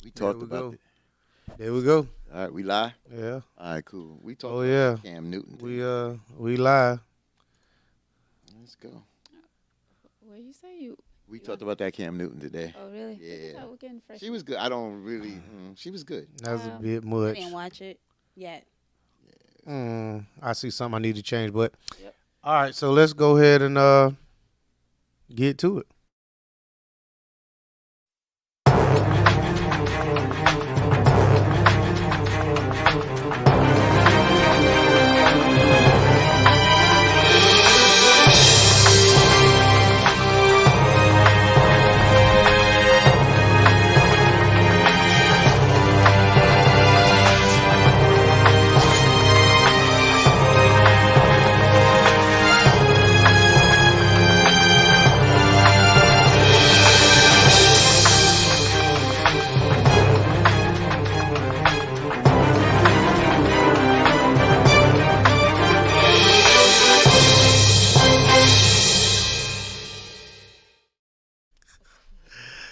We There talked we about go. it. There we go. All right, we live. Yeah. All right, cool. We talked Oh about yeah. that Cam Newton We thing. uh we live. Let's go. What you say? You We you want? talked about that Cam Newton today. Oh, really? We can Yeah, talk. We're getting fresh. she was good. I don't really. She was good. That's a Um, bit I much. didn't watch it yet. I see something I need to change, but Yep. all right. So let's go ahead and get to it.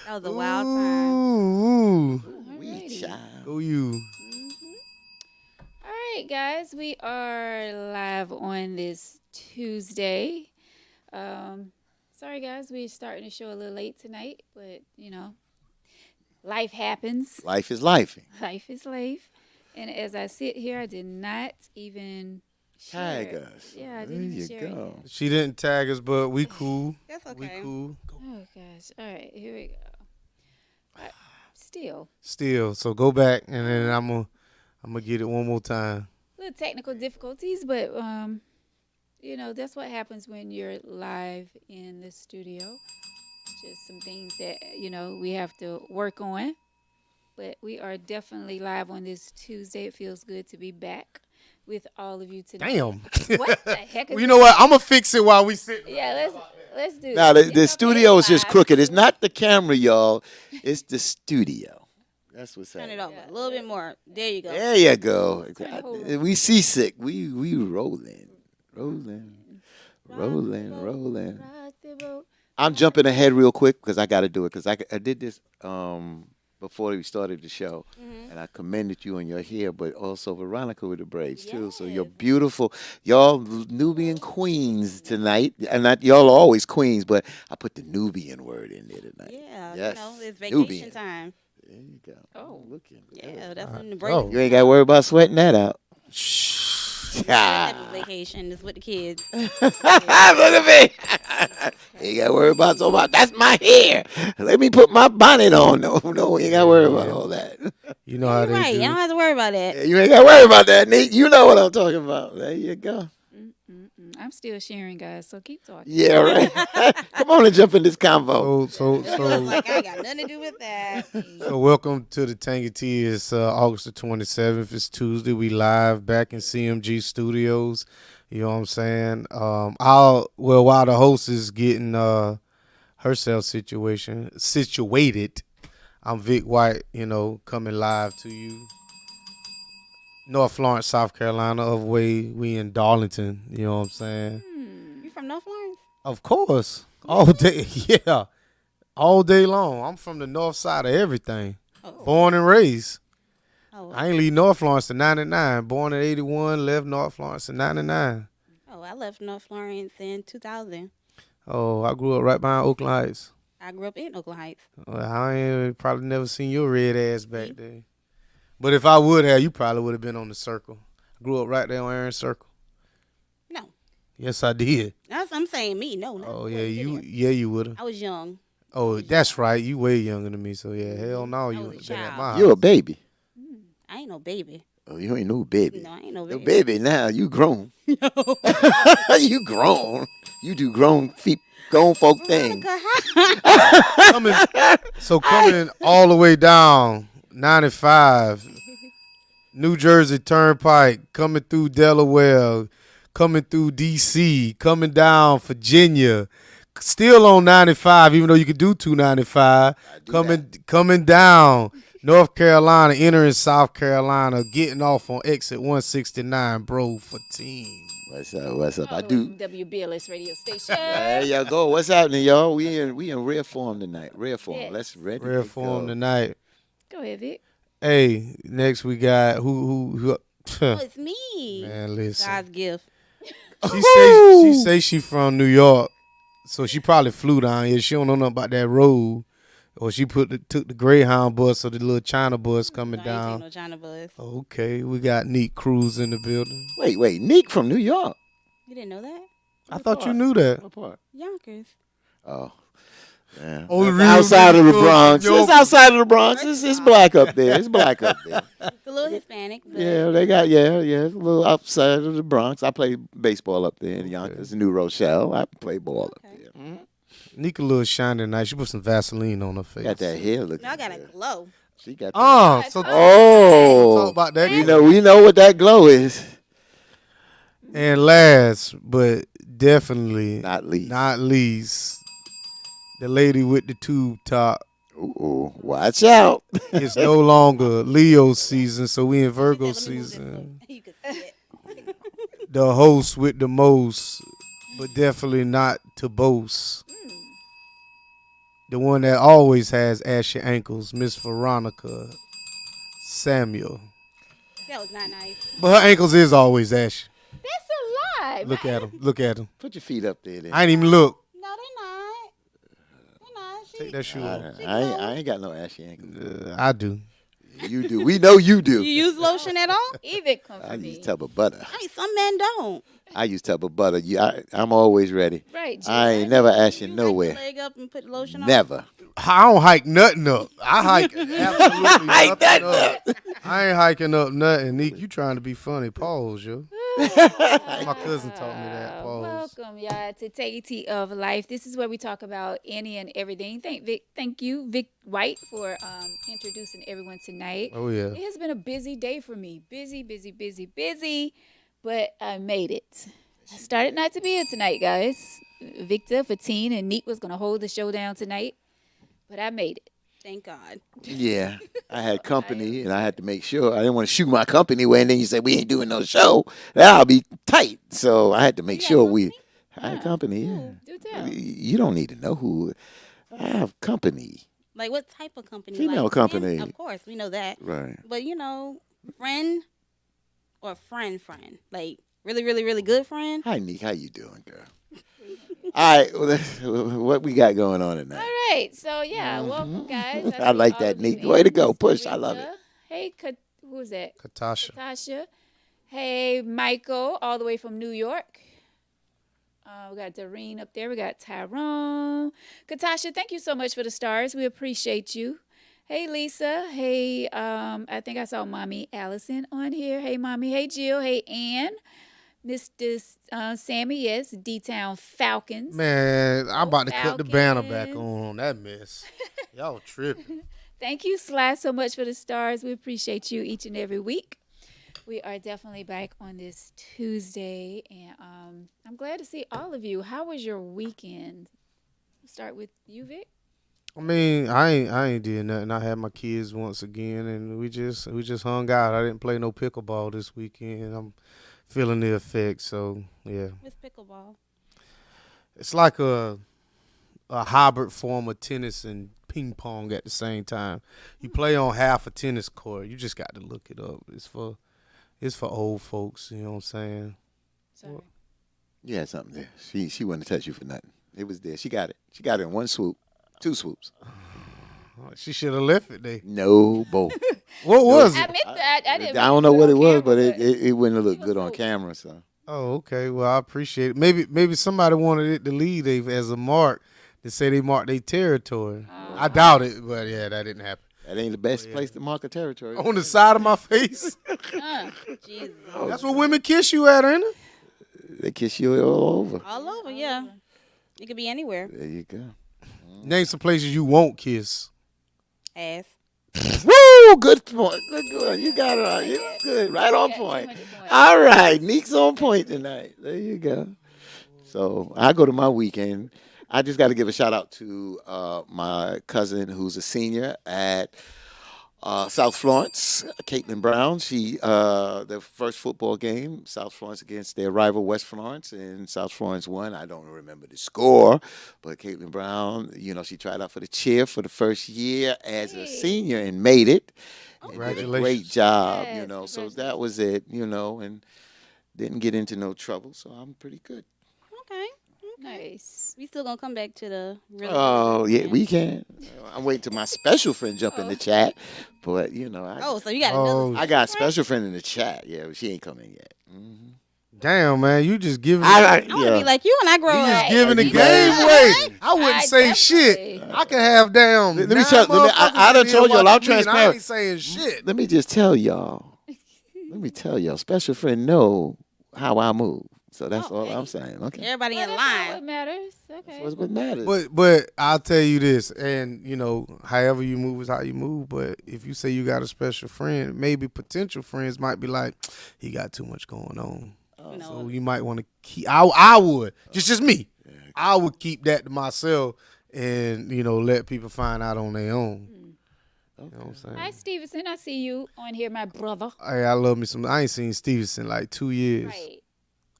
That was a wild time. Ooh. We Alrighty. child. Go you. All right, guys. We are live on this Tuesday. Sorry, guys. We're starting the show a little late tonight, but life happens. Life is life. Life is life. And as I sit here, I did not even share Tag it. us. Yeah, I There didn't even you share it go. yet. She didn't tag us, but we cool. That's We okay. cool. Oh gosh. All right, here we go. Still, Still. So go back and then I'm gonna get it one more time. little technical difficulties, but that's what happens when you're live in the studio. It's just some things that we have to work on. But we are definitely live on this Tuesday. It feels good to be back with all of you today. Damn. What the heck is Well, you know what? I'm gonna fix it while we sit. Yeah, let's do Now this. the It's okay, studio is just live. crooked. It's not the camera, y'all. It's the studio. That's what's Turn it happening. over a little bit more. There you go. There you go. Turn it over. We seasick. We rolling, rolling. Rock the boat. I'm jumping ahead real quick because I got to do it because I did this before we started the show, and I commended you on your hair, but also Veronica with the braids too. So you're Yes. beautiful, y'all Nubian queens tonight, and not y'all are always queens, but I put the Nubian word in there tonight. Yeah, Yes. it's vacation Nubian. time. There you go. Oh. Looking. Yeah, that's when the Oh. break. You ain't got to worry about sweating that out. Happy vacation is with the kids. Look at me. You got to worry about so much. That's my hair. Let me put my bonnet on. No, you ain't got to worry about all that. You know how You're they right. do. You don't have to worry about that. Yeah, you ain't got to worry about that, Nate. You know what I'm talking about. There you go. I'm still sharing, guys. So keep talking. Yeah, right. Come on and jump in this convo. So Like I ain't got nothing to do with that. So welcome to the Tangy T. It's August the 27th. It's Tuesday. We live back in CMG Studios. You know what I'm saying? While the host is getting herself situated, I'm Vic White. Coming live to you, North Florence, South Carolina. Of way we in Darlington. You know what I'm saying? You from North Florence? Of course, all day. Yeah, all day long. I'm from the north side of everything. Oh. Born and raised. Oh, I ain't leave North Florence to 99. Born in 81, left North Florence in 99. I left North Florence in 2000. Oh, I grew up right behind Oakland Heights. I grew up in Oakland Heights. I ain't probably never seen your red ass back there. But if I would have, you probably would have been on the circle. I grew up right there on Aaron Circle. No, Yes, I did. I'm saying me. No. Oh, I yeah, wasn't you there. would have. I was young. Oh, that's right. You way younger than me, so yeah, hell no, I you was a would have been at child. my house. You're a baby. I ain't no baby. Oh, you ain't no baby. No, I ain't no No baby. baby now. You grown. You grown. You do grown folk things. Coming all the way down 95, New Jersey Turnpike, coming through Delaware, coming through D.C., coming down Virginia, still on 95, even though you could do 295, coming down North Carolina, entering South Carolina, getting off on exit 169, bro, for team. What's up? What's up? I All the way do. from WBLS radio station. There you go. What's happening, y'all? We in rare form tonight. Rare form. Yes. Let's ready. Rare to form go. tonight. Go ahead, Vic. Hey, next we got who Oh, it's me. man, listen. God's gift. She say she from New York, so she probably flew down here. She don't know nothing about that road, or she took the Greyhound bus or the little China bus coming I ain't down. take no China bus. Okay, we got Neat Cruz in the building. Wait, Neek from New York. You didn't know that? I thought you knew that. What part? Yonkers. Oh. Yeah. Oh, the That's real outside of the New York, Bronx. New York. It's outside of the Bronx. It's black up there. It's black up there. It's a little Hispanic, but Yeah, they got it's a little outside of the Bronx. I play baseball up there in Yonkers, New Rochelle. I play ball up Okay. there. Mhm. Nika a little shiny tonight. She put some Vaseline on her face. Got that hair looking. I got a good. glow. She got. So Oh, talk about that. we know what that glow is. And last but definitely Not least. not least, the lady with the tube top. Ooh, watch out. It's no longer Leo season, so we in Virgo Let me move this season. foot. You can see it. The host with the most, but definitely not to boast. The one that always has ashy ankles, Miss Veronica Samuel. That was not nice. But her ankles is always ashy. That's a lie. Look at him. Look at him. Put your feet up there. Then. I ain't even look. No, they not. They not. Take that shoe off. I ain't got no ashy ankles. I do. You do. We know you do. You use lotion at all? Even come I for use me. tub of butter. Hey, some men don't. I use tub of butter. I'm always ready. Right, Jill. I ain't never ashy You nowhere. Hike your leg up and put lotion on. Never. I don't hike nothing up. I hike absolutely Hike nothing that up. I ain't hiking up nothing. Nick, you trying to be funny. Pause, yo. My cousin taught me that. Pause. Welcome, y'all, to Take of Life. This is where we talk about any and everything. Thank you, Vic White, for introducing everyone tonight. Oh, yeah. It has been a busy day for me. Busy, but I made it. I started not to be here tonight, guys. Victor, Fatine, and Neat was going to hold the show down tonight, but I made it. Thank God. Yeah. I had company and I had to make sure. I didn't want to shoot my company away and then you said we ain't doing no show. That'll be tight. So I had to make sure I had company, yeah. Do tell. You don't need to know who. I have company. Like what type of company? Female like, company. Of course, we know that. Right. But friend or friend. Like really, really, really good friend. Hi, Neek. How you doing, girl? All right. Well, what we got going on All tonight? right, so yeah, welcome, guys. I like see all that, of you Neat. Way to in. go. Miss Push. I love it. Teresa. Hey, who's that? Katasha. Tasha. Hey, Michael, all the way from New York. We got Doreen up there. We got Tyrone. Katasha, thank you so much for the stars. We appreciate you. Hey, Lisa. Hey, I think I saw Mommy Allison on here. Hey, Mommy. Hey, Jill. Hey, Ann. Mr. Sammy, yes, D-Town Falcons. Man, I'm about to cut the banner back Falcons. on that mess. Y'all tripping. Thank you, Sly, so much for the stars. We appreciate you each and every week. We are definitely back on this Tuesday, and I'm glad to see all of you. How was your weekend? Start with you, Vic. I mean, I ain't did nothing. I had my kids once again, and we just hung out. I didn't play no pickleball this weekend. I'm feeling the effects, so yeah. What's pickleball? It's like a hybrid form of tennis and ping pong at the same time. You play on half a tennis court. You just got to look it up. It's for old folks. You know what I'm saying? Sorry. You had something there. She wouldn't touch you for nothing. It was there. She got it. She got it in one swoop. 2 swoops. She should have left it there. No, both. What was I it? meant that. I didn't. I don't know what it was, but it. it wouldn't have looked She was good on swoop. camera. So Oh, okay. Well, I appreciate it. Maybe somebody wanted it to lead as a mark to say they marked their territory. I doubt it, but yeah, that didn't happen. that ain't the best place to mark a territory. On the side of my face. Jesus. That's what women kiss you at, ain't it? They kiss you all over. All over, yeah. It could be anywhere. There you go. Name some places you won't kiss. Ass. Woo! Good point. Good. You got it. You good. Right on point. 200 points. All right. Neek's on point tonight. There you go. So I go to my weekend. I just got to give a shout out to my cousin who's a senior at South Florence, Caitlin Brown. She the first football game, South Florence against their rival West Florence, and South Florence won. I don't remember the score, but Caitlin Brown, she tried out for the cheer for the first year as a Hey. senior and made it. And did a great Congratulations. job, Yes, So that was it, and didn't get into no trouble. So I'm pretty good. Okay. Nice. We still gonna come back to the really. Oh yeah, friend. we can. I'm waiting till my special friend jump in the chat, but I, Oh, so you got Oh, another. I got a special friend in the chat. Yeah, but she ain't coming yet. Damn, man, you just giving. I want to be like you when I grow You up. just giving the You game better- away. I wouldn't I say shit. definitely- I can have damn. Let me nine tell- let me- I- motherfuckers I done in here told y'all, I'm watching me, and I transparent. ain't saying shit. Let me just tell y'all. Special friend know how I move. So that's all I'm saying. Okay, Everybody Well, in that's not line. what matters. Okay. that's what matters. But I'll tell you this, and however you move is how you move. But if you say you got a special friend, maybe potential friends might be like, he got too much going on. You know, So you might want to keep. I would just me. I would keep that to myself, and let people find out on their own. You know what I'm saying? Hi, Stevenson. I see you on here, my brother. Hey, I love me some. I ain't seen Stevenson in like 2 years. Right.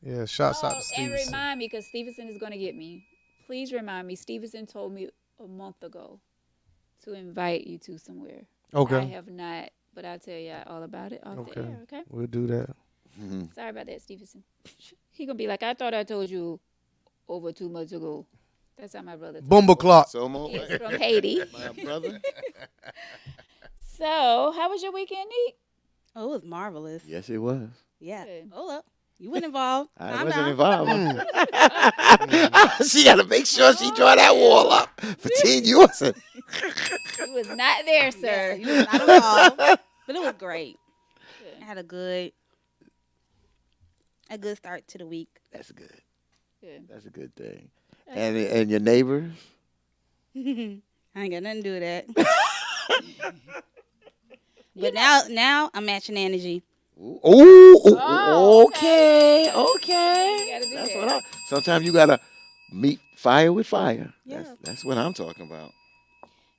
Yeah, shouts out to And Stevenson. remind me, because Stevenson is going to get me. Please remind me. Stevenson told me a month ago to invite you to somewhere. I Okay, have not, but I'll tell you all about it off the Okay. air, okay? we'll do that. Sorry about that, Stevenson. He going to be like, I thought I told you over 2 months ago. That's how my brother told Bumble clock. so more, me. He's from Haiti. my brother. So, how was your weekend, Neek? oh, it was marvelous. Yes, it was. Yeah. Good. Hold up. You weren't involved. I Calm wasn't down. involved. She got to make sure she draw that wall up for 10 years. You was not there, Yeah, sir. you was not involved, but it was great. I had a good start to the week. That's good. Good. That's a good thing. And your neighbors? I ain't got nothing to do with that. But now I'm matching energy. Oh, okay. okay. You gotta do That's that. what sometimes you gotta meet fire with fire. Yeah. That's what I'm talking about.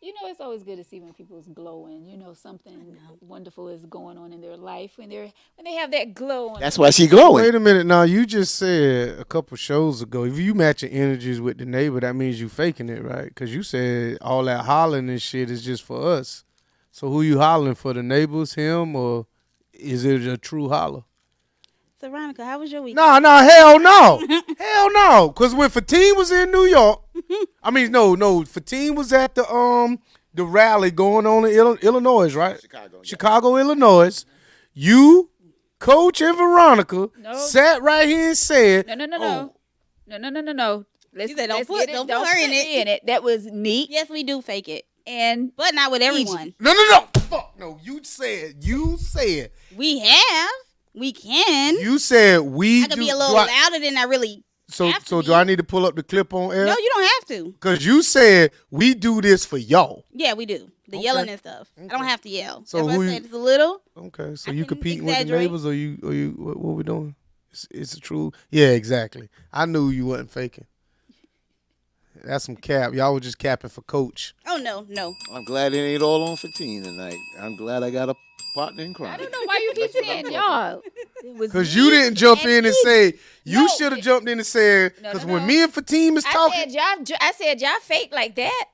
It's always good to see when people's glowing. Something wonderful is going on in their life when they have that glow on. That's why she glowing. Wait a minute. Now you just said a couple shows ago, if you matching energies with the neighbor, that means you faking it, right? Because you said all that hollering and shit is just for us. So who you hollering for? The neighbors, him, or is it a true holler? So, Veronica, how was your week? No, hell no. Hell no. Because when Fatine was in New York, I mean, no, Fatine was at the rally going on in Illinois, right? Chicago, Illinois. You, Coach, and Veronica No. sat right here and said, No. Oh. No. Let's, You said don't let's put- get it. don't Don't put her in put it. me in it. That was neat. Yes, we do fake it, And but not with everyone. No. Fuck, no. You said. We have. We can. You said we I could do. be a little do I- louder than I really. So, have to so be. do I need to pull up the clip on air? No, you don't have to. Because you said we do this for y'all. Yeah, we do. The Okay. yelling and stuff. I don't have to yell. So So That's who why I you- said it's a little. Okay, so I you can competing with the exaggerate. neighbors, or you what we doing? It's a true. Yeah, exactly. I knew you wasn't faking. That's some cap. Y'all were just capping for Coach. Oh no. I'm glad it ain't all on 15 tonight. I'm glad I got a partner in crime. I don't know why you keep saying y'all. It was Because you me didn't jump and in and Neek. say you No, should have jumped in and said No, because no, when no. me and Fatim is talking, I said y'all fake like that.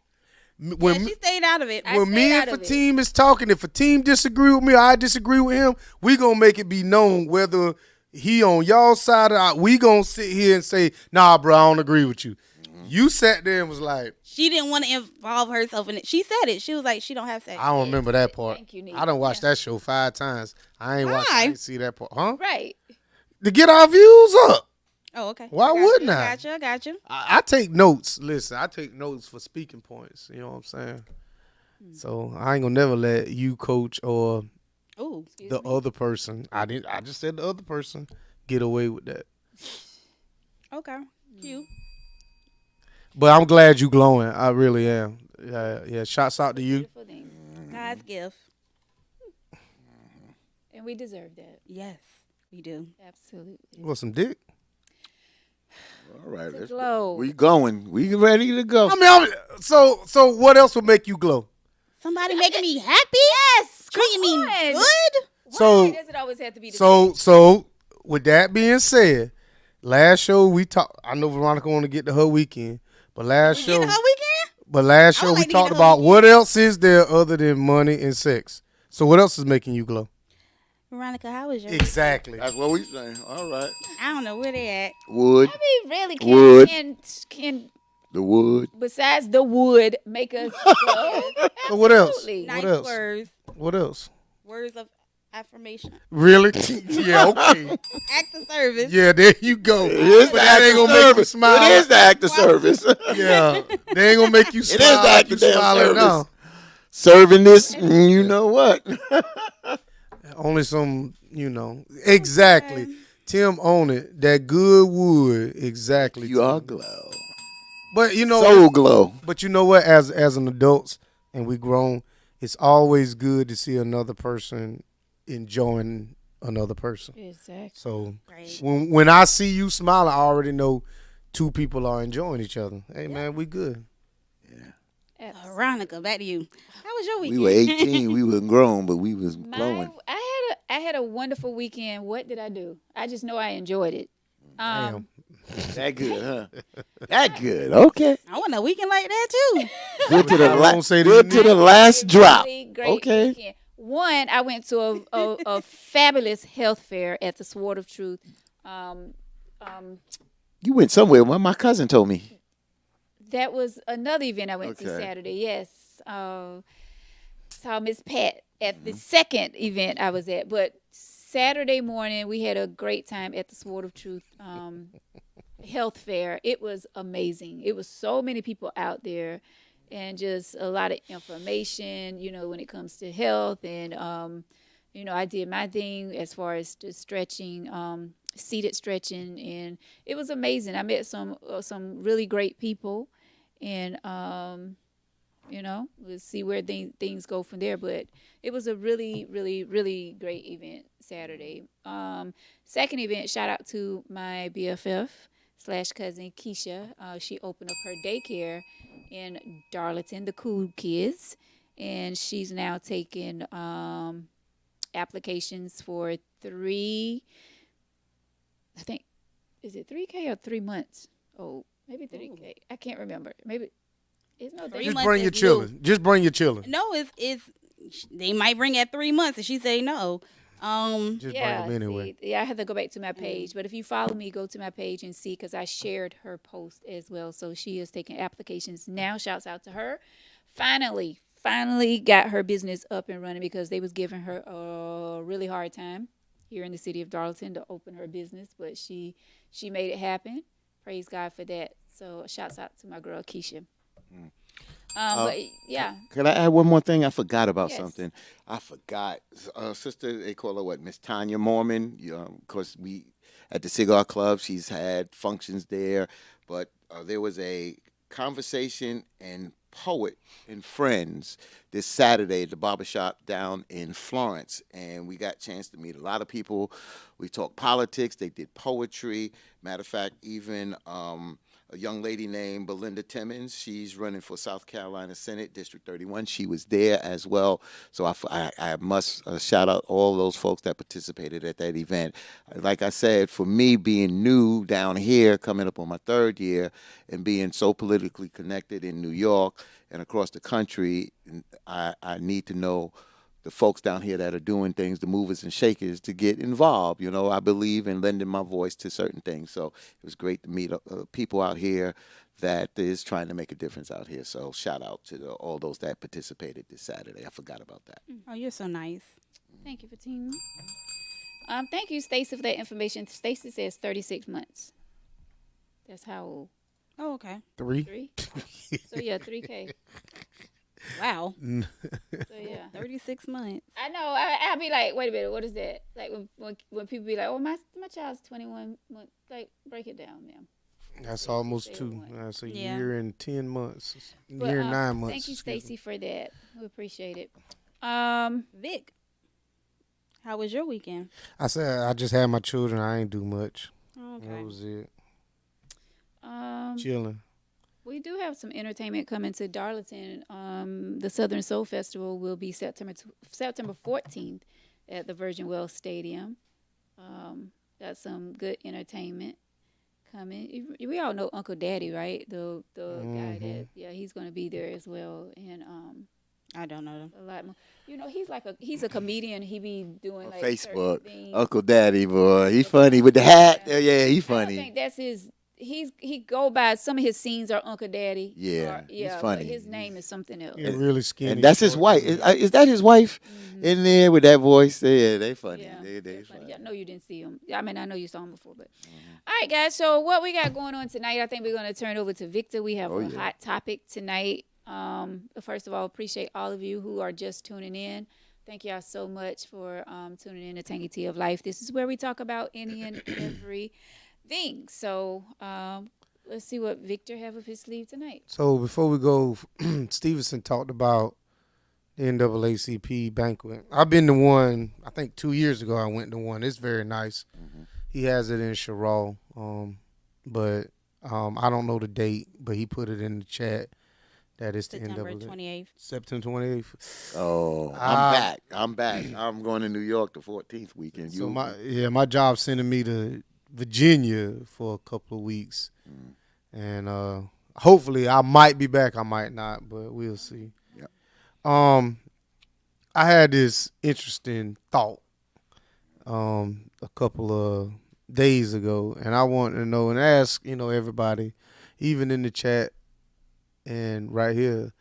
when Yeah, she stayed out of it. I when me stayed and out of it. Fatim is talking, if Fatim disagree with me or I disagree with him, we gonna make it be known whether he on y'all side or not. We gonna sit here and say, nah, bro, I don't agree with you. You sat there and was like, She didn't want to involve herself in it. She said it. She was like, she don't have sex. I don't remember that part. Thank you, Neek. I done watched that show 5 times. I ain't watched. I Why? ain't see that part, huh? Right. To get our views up. Oh, okay. Why I got wouldn't you, I? Got you. I take notes. Listen, I take notes for speaking points. You know what I'm saying? So I ain't gonna never let you, Coach, or Ooh. the other person. I just said the other person get away with that. Okay. Cute. But I'm glad you glowing. I really am. Yeah. Shouts out to you. Beautiful thing. God's gift. And we deserve that. Yes, we do. Absolutely. You want some dick? All right, It's a let's glow. We going. We ready to go. I mean, so what else would make you glow? Somebody making me happy? Yes. mean, One. good. So Why does it always have to be the same? so with that being said, last show we talked. I know Veronica want to get to her weekend, but last We show, getting her weekend? last I show would we like to get talked the about whole what else is there other than money and sex. So what else is making you glow? Veronica, how was your? Exactly. That's what we saying. All right. I don't know where they at. Wood, I mean, really, Wood. can the wood. besides the wood make us glow? So what else? Absolutely. Nice What else? words, What else? words of affirmation, Really? Yeah. Okay. acts of service. Yeah. There you go. It is But the that act ain't of gonna make you service. smile. It is the act of service. Yeah. They ain't gonna make you is smile. the like act you of damn smiling service. now. Serving this, you know what? Only some, exactly. Tim own it. That good wood, exactly. You are Tim. glow. But Soul glow. But you know what? As an adults and we grown, it's always good to see another person enjoying another person. Exactly. So Right. when I see you smiling, I already know two people are enjoying each other. Hey man, we good. Veronica, back to you. How was your We weekend? were 18. We were grown, but we was glowing. I had a wonderful weekend. What did I do? I just know I enjoyed it. Damn. That good, huh? That good. Okay. I want a weekend like that too. Good to the I last. won't say Good this to the last drop. Really great Okay. weekend. One, I went to a fabulous health fair at the Sword of Truth. You went somewhere. Well, my cousin told me. That was another event I went to Okay. Saturday. Yes, saw Miss Pat at the second event I was at. But Saturday morning we had a great time at the Sword of Truth health fair. It was amazing. It was so many people out there, and just a lot of information. When it comes to health, and I did my thing as far as just stretching. Seated stretching, and it was amazing. I met some really great people, and we'll see where things go from there. But it was a really, really, really great event Saturday. Second event, shout out to my BFF / cousin Keisha. She opened up her daycare in Darlington, the Cool Kids, and she's now taking applications for 3. I think, is it 3K or 3 months? Oh, maybe 3K. I can't remember. Maybe it's no 3 Just months bring your is children. Just bring your children. No, it's they might bring at 3 months, and she say no. Just bring them anyway. See, I have to go back to my page. But if you follow me, go to my page and see, because I shared her post as well. So she is taking applications now. Shouts out to her. Finally got her business up and running, because they was giving her a really hard time here in the city of Darlington to open her business, but she made it happen. Praise God for that. So shouts out to my girl Keisha. But yeah, Could I add one more thing? I forgot about Yes. something. I forgot. Sister, they call her what? Miss Tanya Mormon. Of course, we at the Cigar Club, she's had functions there. But there was a conversation and poet and friends this Saturday at the barbershop down in Florence. And we got a chance to meet a lot of people. We talked politics. They did poetry. Matter of fact, even a young lady named Belinda Timmons. She's running for South Carolina Senate, District 31. She was there as well. So I must shout out all those folks that participated at that event. Like I said, for me, being new down here, coming up on my third year, and being so politically connected in New York and across the country, I need to know the folks down here that are doing things, the movers and shakers, to get involved. I believe in lending my voice to certain things. So it was great to meet people out here that is trying to make a difference out here. So shout out to all those that participated this Saturday. I forgot about that. Oh, you're so nice. thank you for teaming. Thank you, Stacy, for that information. Stacy says 36 months. That's how old? Oh, okay. 3. 3? So yeah, 3K. Wow. So yeah. 36 months. I know. I'll be like, wait a minute, what is that? Like when people be like, oh, my child's 21 months. Like, break it down now. That's almost Say 2. one. That's a Yeah. year and 10 months. But, Year and 9 months. Thank you, excuse me. Stacy, for that. We appreciate it. Vic, how was your weekend? I said I just had my children. I ain't do much. Oh, That okay. was it. Um, Chilling. We do have some entertainment coming to Darlington. The Southern Soul Festival will be September 14th at the Virgin Wells Stadium. Got some good entertainment coming. We all know Uncle Daddy, right? The guy that he's going to be there as well, and I don't know them. a lot more. You know, he's a comedian. He be doing On like certain Facebook, things. Uncle Daddy, boy, he funny with the hat. Yeah, he I don't funny. think that's his. He go by some of his scenes are Uncle Daddy. Yeah, or, he's yeah, funny. But his name is something else. Yeah, really skinny. And that's his short wife. dude. Is that his wife in there with that voice? Yeah, they funny. Yeah, They they're funny. funny. I know you didn't see him. I mean, I know you saw him before, but all right, guys. So what we got going on tonight? I think we're going to turn over to Victor. We have a hot topic tonight. First of all, appreciate all of you who are just tuning in. Thank y'all so much for tuning in to Tangy Tea of Life. This is where we talk about any and everything. So let's see what Victor have up his sleeve tonight. So before we go, Stevenson talked about the NAACP banquet. I've been to one, I think 2 years ago I went to one. It's very nice. He has it in Sherrall, but I don't know the date, but he put it in the chat that it's the September NAACP. 28th. September 28th. Oh, I'm back. I'm going to New York the 14th weekend. So my job sending me to Virginia for a couple of weeks, and hopefully I might be back. I might not, but we'll see. Yep. I had this interesting thought a couple of days ago, and I wanted to know and ask everybody, even in the chat and right here,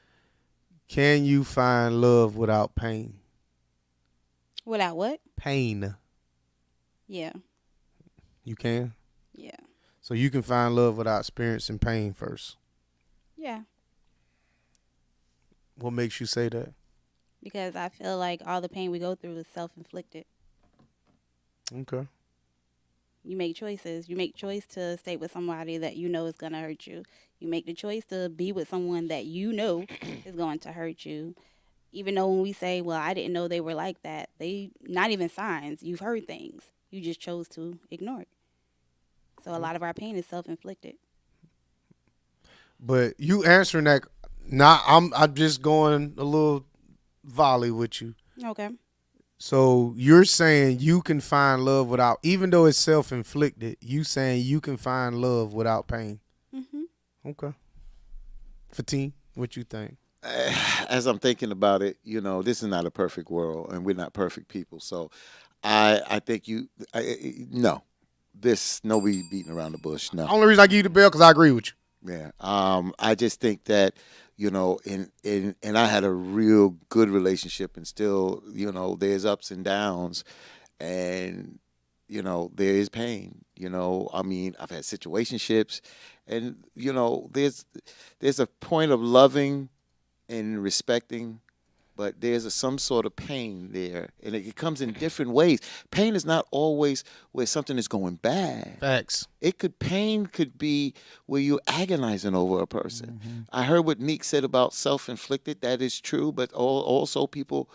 can you find love without pain? Without what? Pain. Yeah. You can? Yeah. So you can find love without experiencing pain first. Yeah. What makes you say that? Because I feel like all the pain we go through is self-inflicted. Okay. You make choices. You make choice to stay with somebody that you know is going to hurt you. You make the choice to be with someone that you know is going to hurt you. Even though when we say, well, I didn't know they were like that, they not even signs. You've heard things. You just chose to ignore it. So a lot of our pain is self-inflicted. But you answering that, I'm just going a little volley with you. Okay. So you're saying you can find love without, even though it's self-inflicted, you saying you can find love without pain. Mm-hmm. Okay. Fatine, what you think? As I'm thinking about it, this is not a perfect world, and we're not perfect people. So, I think no, nobody beating around the bush. No. Only reason I give you the bell because I agree with you. Yeah. I just think that, and I had a real good relationship, and still, there's ups and downs, and there is pain. I mean, I've had situationships, and there's a point of loving and respecting, but there's some sort of pain there, and it comes in different ways. Pain is not always where something is going bad. Facts. Pain could be where you're agonizing over a person. I heard what Meek said about self-inflicted. That is true, but also people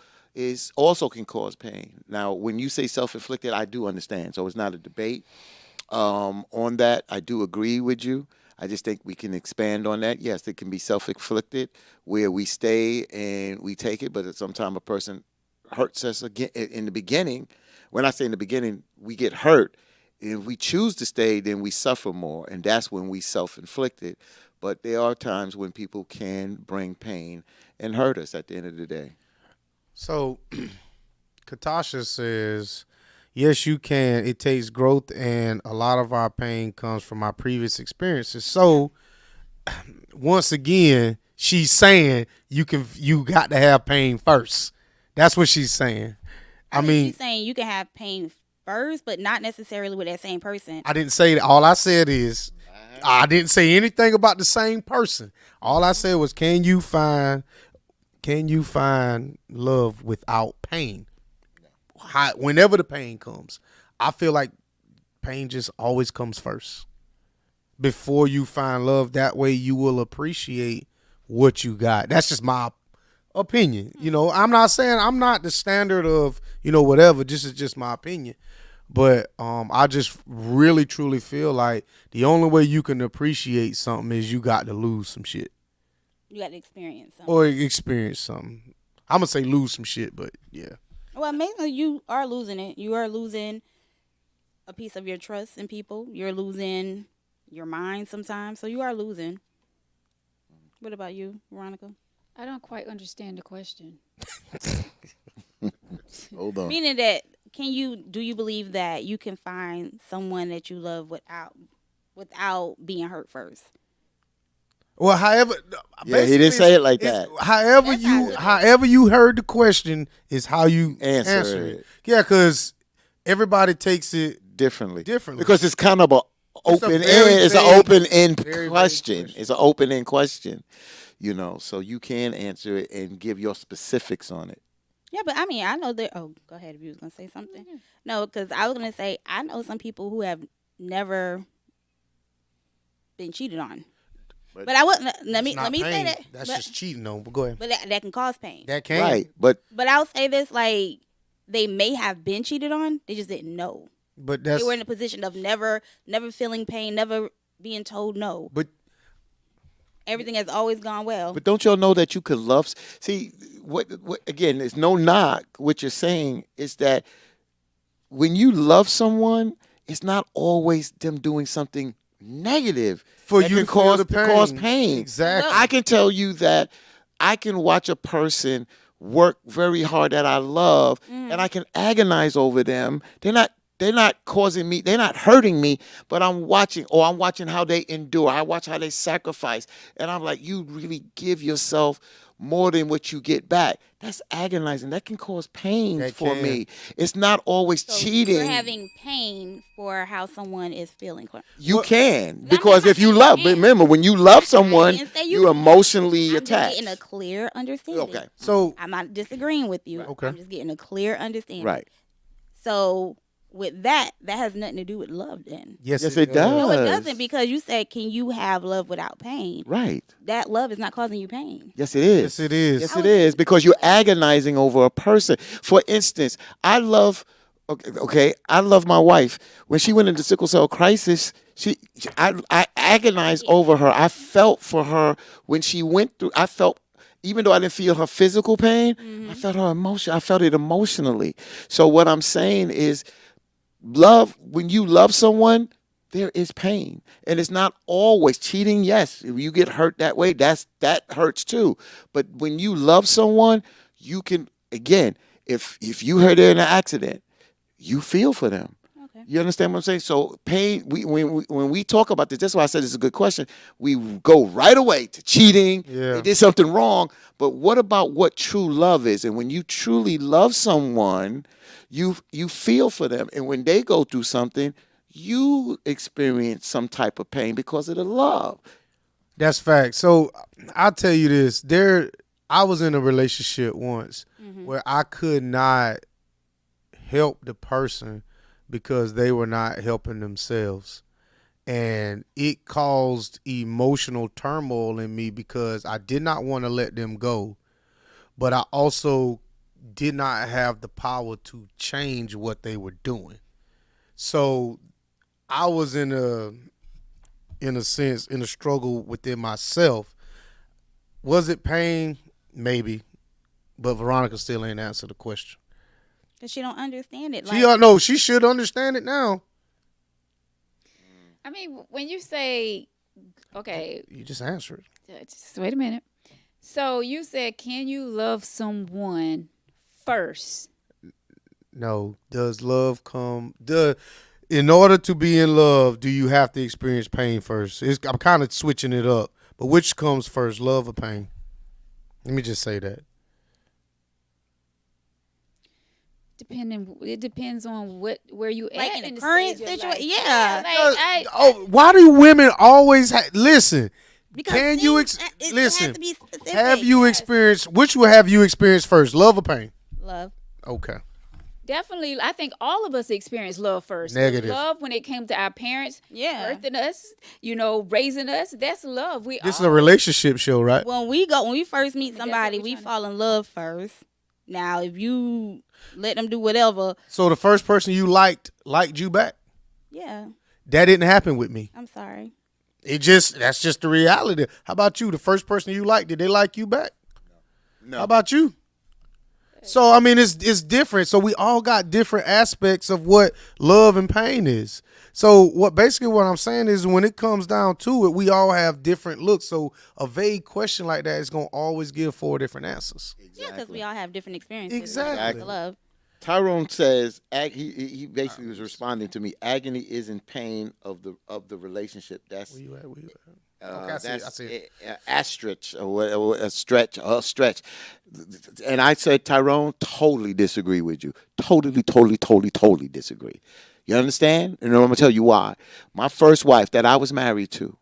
also can cause pain. Now, when you say self-inflicted, I do understand. So it's not a debate on that. I do agree with you. I just think we can expand on that. Yes, it can be self-inflicted where we stay and we take it, but sometimes a person hurts us again in the beginning. When I say in the beginning, we get hurt. If we choose to stay, then we suffer more, and that's when we self-inflicted. But there are times when people can bring pain and hurt us at the end of the day. So, Katasha says, yes, you can. It takes growth, and a lot of our pain comes from our previous experiences. So, once again, she's saying you got to have pain first. That's what she's saying. I mean, she's saying you can have pain first, but not necessarily with that same person. I didn't say that. All I said is I didn't say anything about the same person. All I said was, can you find love without pain? Whenever the pain comes, I feel like pain just always comes first before you find love. That way you will appreciate what you got. That's just my opinion. I'm not saying I'm not the standard of, whatever. This is just my opinion. But I just really truly feel like the only way you can appreciate something is you got to lose some shit You got to experience something. or experience something. I'm gonna say lose some shit, but yeah. Well, mainly you are losing it. You are losing a piece of your trust in people. You're losing your mind sometimes. So you are losing. What about you, Veronica? I don't quite understand the question. Hold on. Meaning that do you believe that you can find someone that you love without being hurt first? Well, however, Yeah, he didn't say it like it's- that. However That's how you, it is. however you heard the question is how you Answer answer it. it. Yeah, because everybody takes it Differently. differently. Because it's kind of a It's a open very end. It's an vague- open end very vague question. question. It's an open end question. So you can answer it and give your specifics on it. Yeah, but I mean, I know that. Oh, go ahead if you was gonna say something. No, because I was gonna say I know some people who have never been cheated on. But I wouldn't. Let me It's not say pain. that. That's but, just cheating, though. But go ahead. but that can cause pain. That can. Right. But But I'll say this: like they may have been cheated on, they just didn't know. But that's. They were in a position of never feeling pain, never being told no. But Everything has always gone well. But don't y'all know that you could love? See, what again? There's no knock. What you're saying is that when you love someone, it's not always them doing something negative for that you can to feel cause the pain. cause pain. Exactly. I can tell you that I can watch a person work very hard that I love, and I can agonize over them. They're not causing me, they're not hurting me, but I'm watching how they endure. I watch how they sacrifice. And I'm like, you really give yourself more than what you get back. That's agonizing. That can cause pain That for can. me. It's not always So cheating. You're having pain for how someone is feeling. You can. I'm Because not if you saying love, you can't. remember, when you love someone, didn't say you you're can't. emotionally I'm just attached. getting a clear understanding. Okay. So I'm not disagreeing with you. Okay. I'm just getting a clear understanding. Right. So with that has nothing to do with love then. yes, Yes, it does. No, it doesn't, because you said, can you have love without pain? Right. That love is not causing you pain. Yes, it is. Yes, it is. Yes, it is, because you're agonizing over a person. For instance, I love my wife. When she went into sickle cell crisis, I agonized over her. I felt for her when she went through. I felt, even though I didn't feel her physical pain, I felt her emotion. I felt it emotionally. So what I'm saying is, love, when you love someone, there is pain, and it's not always cheating. Yes, if you get hurt that way, that hurts too. But when you love someone, you can, again, if you hurt in an accident, you feel for them. Okay. You understand what I'm saying? So pain. When we talk about this, that's why I said it's a good question. We go right away to cheating. Yeah. They did something wrong. But what about what true love is? And when you truly love someone, you feel for them, and when they go through something, you experience some type of pain because of the love. That's fact. So I'll tell you this. I was in a relationship once where I could not help the person because they were not helping themselves. And it caused emotional turmoil in me because I did not want to let them go, but I also did not have the power to change what they were doing. So I was in a sense, in a struggle within myself. Was it pain? Maybe. But Veronica still ain't answered the question. Because she don't understand it. She should understand it now. I mean, when you say, okay, You just answered. just wait a minute. So you said, can you love someone first? No. Does love come? In order to be in love, do you have to experience pain first? I'm kind of switching it up. But which comes first, love or pain? Let me just say that. It depends on where you Like at in the the current stage of situation. life. Yeah. Why do women always listen? Because Can you things- it listen? has to be specific. Have you experienced? Which will have you experienced first, love or pain? Love. Okay. Definitely, I think all of us experience love first. Negative. Love when it came to our parents, Yeah. birthing us, raising us. That's love. This is a relationship show, right? When we first meet That's what somebody, we we tryna- fall in love first. Now, if you let them do whatever, So the first person you liked you back. yeah, That didn't happen with me. I'm sorry. That's just the reality. How about you? The first person you liked, did they like you back? No. How about you? So I mean, it's different. So we all got different aspects of what love and pain is. So what I'm saying is, when it comes down to it, we all have different looks. So a vague question like that is gonna always give 4 different answers. Yeah, because we all have different experiences. when it Exactly. comes to love. Tyrone says he basically was responding to me. Agony isn't pain of the relationship. That's Where you at? Okay, I see it, I see it. A stretch or a stretch. And I said, Tyrone, totally disagree with you. Totally disagree. You understand? And I'm gonna tell you why. My first wife that I was married to,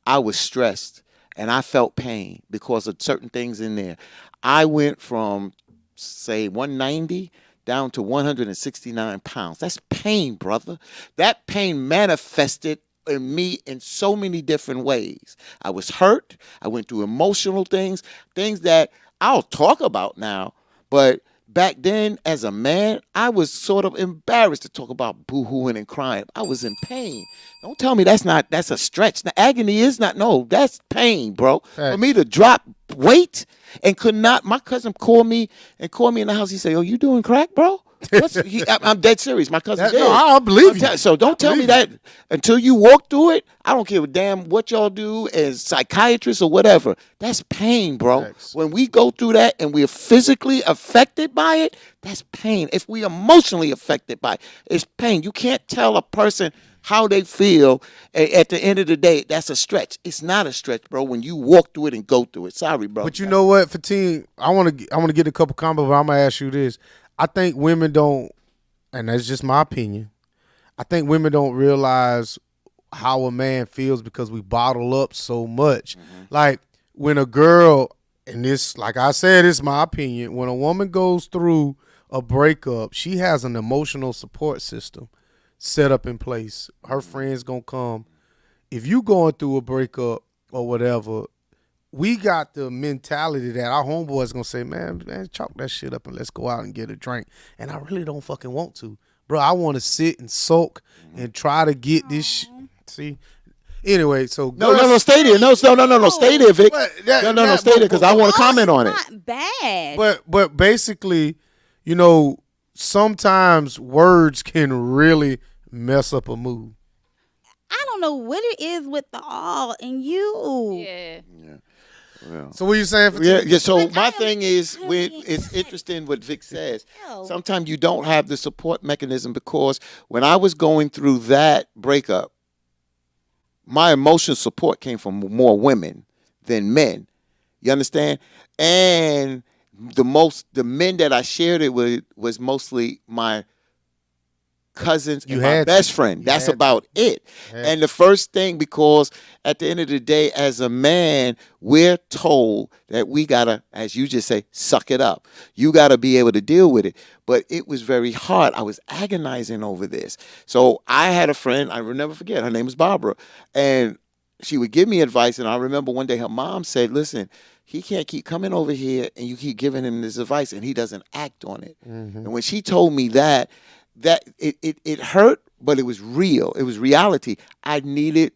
I was stressed and I felt pain because of certain things in there. I went from say 190 down to 169 pounds. That's pain, brother. That pain manifested in me in so many different ways. I was hurt. I went through emotional things that I'll talk about now. But back then, as a man, I was sort of embarrassed to talk about boo-hooing and crying. I was in pain. Don't tell me that's a stretch. The agony is not, no, that's pain, bro. For me to drop weight and could not, my cousin called me in the house. He said, "Oh, you doing crack, bro?" I'm dead serious. My cousin did. No, I believe you. So don't tell me that until you walk through it. I don't give a damn what y'all do as psychiatrists or whatever. That's pain, bro. Thanks. When we go through that and we're physically affected by it, that's pain. If we emotionally affected by it, it's pain. You can't tell a person how they feel. At the end of the day, that's a stretch. It's not a stretch, bro, when you walk through it and go through it. Sorry, bro. But you know what, Fatine, I want to get a couple combos, but I'm gonna ask you this. I think women don't, and that's just my opinion, I think women don't realize how a man feels because we bottle up so much. Like when a girl, and this, like I said, it's my opinion, when a woman goes through a breakup, she has an emotional support system set up in place. Her friends gonna come. If you going through a breakup or whatever, we got the mentality that our homeboys gonna say, man, chalk that shit up and let's go out and get a drink. And I really don't fucking want to. Bro, I want to sit and sulk and try to get this see? Anyway, so No, stay there. No, stay there, Vic. No, stay there because I want to comment on it. Not bad. But basically, you know, sometimes words can really mess up a mood. I don't know what it is with the all in you. Yeah. Well, So what you saying for yeah. So But my I thing is, it's interesting what Vic says. Sometimes you don't have the support mechanism because when I was going through that breakup, my emotional support came from more women than men. You understand? And the men that I shared it with was mostly my cousins and my best friend. That's about it. And the first thing, because at the end of the day, as a man, we're told that we gotta, as you just say, suck it up. You gotta be able to deal with it. But it was very hard. I was agonizing over this. So I had a friend, I will never forget, her name was Barbara. And she would give me advice. And I remember one day her mom said, listen, he can't keep coming over here and you keep giving him this advice and he doesn't act on it. And when she told me that it hurt, but it was real. It was reality. I needed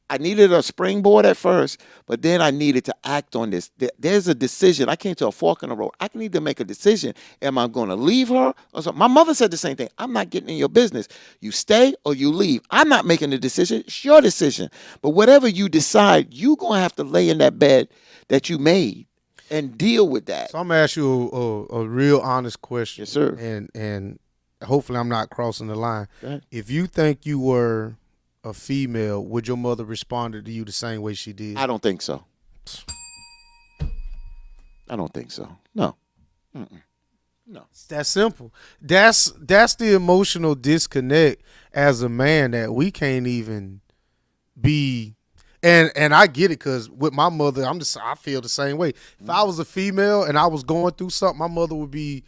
a springboard at first, but then I needed to act on this. There's a decision. I came to a fork in the road. I need to make a decision. Am I going to leave her or something? My mother said the same thing. I'm not getting in your business. You stay or you leave. I'm not making the decision. It's your decision. But whatever you decide, you're going to have to lay in that bed that you made and deal with that. So I'm gonna ask you a real honest question. Yes, sir. And hopefully I'm not crossing the line. Go ahead. If you think you were a female, would your mother respond to you the same way she did? I don't think so. I don't think so. No. No. It's that simple. That's the emotional disconnect as a man that we can't even be. And I get it because with my mother, I feel the same way. If I was a female and I was going through something, my mother would be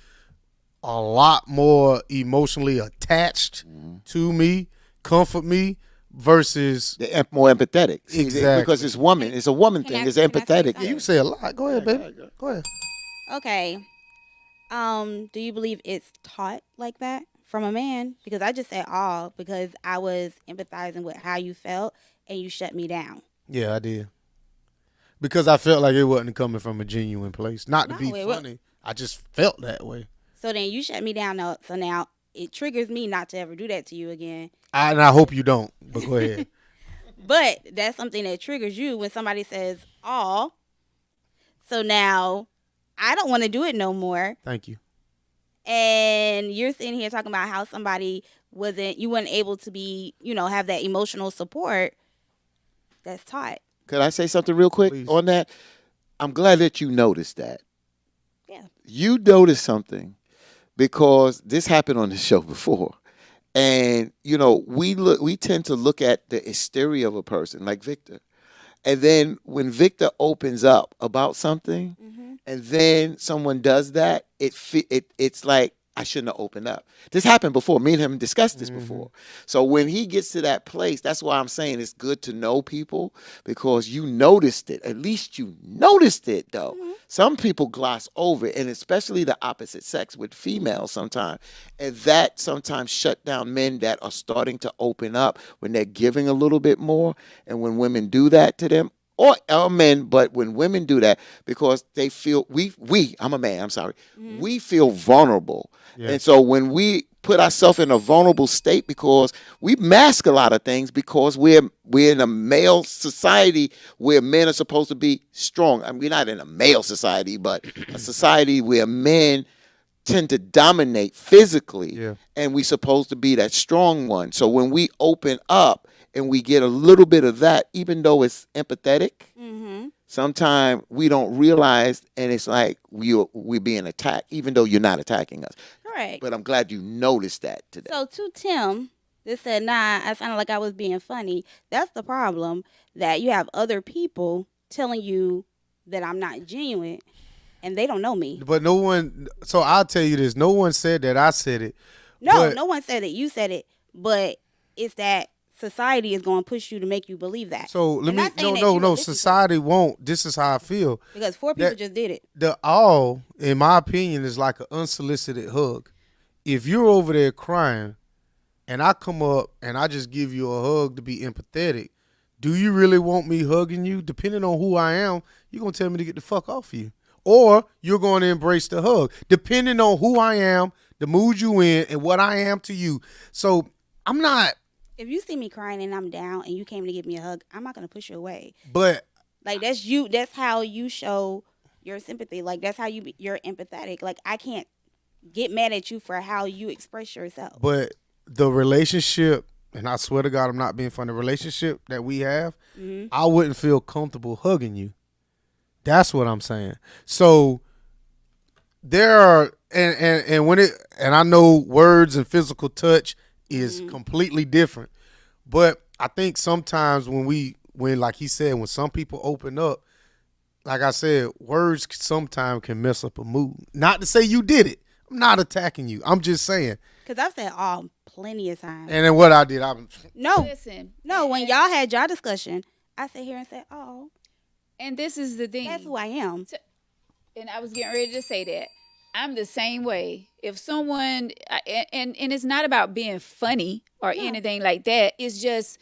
a lot more emotionally attached to me, comfort me, versus They're more empathetic. See, Exactly. Because it's woman. It's a woman Can thing. I- It's can I say empathetic. something? you say a lot. Go ahead, baby. Go ahead. Okay. Do you believe it's taught like that from a man? Because I just said all because I was empathizing with how you felt and you shut me down. Yeah, I did. Because I felt like it wasn't coming from a genuine place. Not to No, be it wa- funny. I just felt that way. So then you shut me down. So now it triggers me not to ever do that to you again. And I hope you don't. But go ahead. But that's something that triggers you when somebody says all. So now I don't want to do it no more. Thank you. And you're sitting here talking about how you weren't able to be, have that emotional support. That's taught. Could I say something real quick Please. on that? I'm glad that you noticed that. Yeah. You noticed something because this happened on the show before. And we tend to look at the exterior of a person like Victor. And then when Victor opens up about something Mm-hmm. and then someone does that, it's like I shouldn't have opened up. This happened before. Me and him discussed this before. So when he gets to that place, that's why I'm saying it's good to know people because you noticed it. At least you noticed it, though. Mm-hmm. Some people gloss over it, and especially the opposite sex with females sometimes. And that sometimes shut down men that are starting to open up when they're giving a little bit more. And when women do that to them, or men, but when women do that, because they feel I'm a man, I'm sorry, we feel vulnerable. Yeah. And so when we put ourselves in a vulnerable state because we mask a lot of things because we're in a male society where men are supposed to be strong. I mean, we're not in a male society, but a society where men tend to dominate physically, Yeah. and we're supposed to be that strong one. So when we open up and we get a little bit of that, even though it's empathetic, Mm-hmm. sometimes we don't realize, and it's like we're being attacked, even though you're not attacking us. Correct. But I'm glad you noticed that today. So to Tim, that said, nah, I sounded like I was being funny. That's the problem, that you have other people telling you that I'm not genuine and they don't know me. But no one. So I'll tell you this. No one said that I said it. No, But- no one said that you said it, but it's that society is going to push you to make you believe that. So let I'm me. not saying that No. you No. were listening to Society won't. This is how I feel. because 4 people that- just did it. The all, in my opinion, is like an unsolicited hug. If you're over there crying, and I come up and I just give you a hug to be empathetic, do you really want me hugging you? Depending on who I am, you're gonna tell me to get the fuck off you, or you're gonna embrace the hug. Depending on who I am, the mood you in, and what I am to you. So I'm not. If you see me crying and I'm down and you came to give me a hug, I'm not going to push you away. But Like that's you. That's how you show your sympathy. Like that's how you're empathetic. Like I can't get mad at you for how you express yourself. But the relationship, and I swear to God, I'm not being funny. The relationship that we have, Mm-hmm. I wouldn't feel comfortable hugging you. That's what I'm saying. So there are, and when it, and I know words and physical touch is completely different, but I think sometimes when like he said, when some people open up, like I said, words sometimes can mess up a mood. Not to say you did it. I'm not attacking you. I'm just saying. Because I've said all plenty of times. And then what I did, No, Listen, when y'all had y'all discussion, I sit here and say, "Oh, and this is the thing. that's who I am." And I was getting ready to say that. I'm the same way. If someone, and it's not about being funny or anything like that. It's just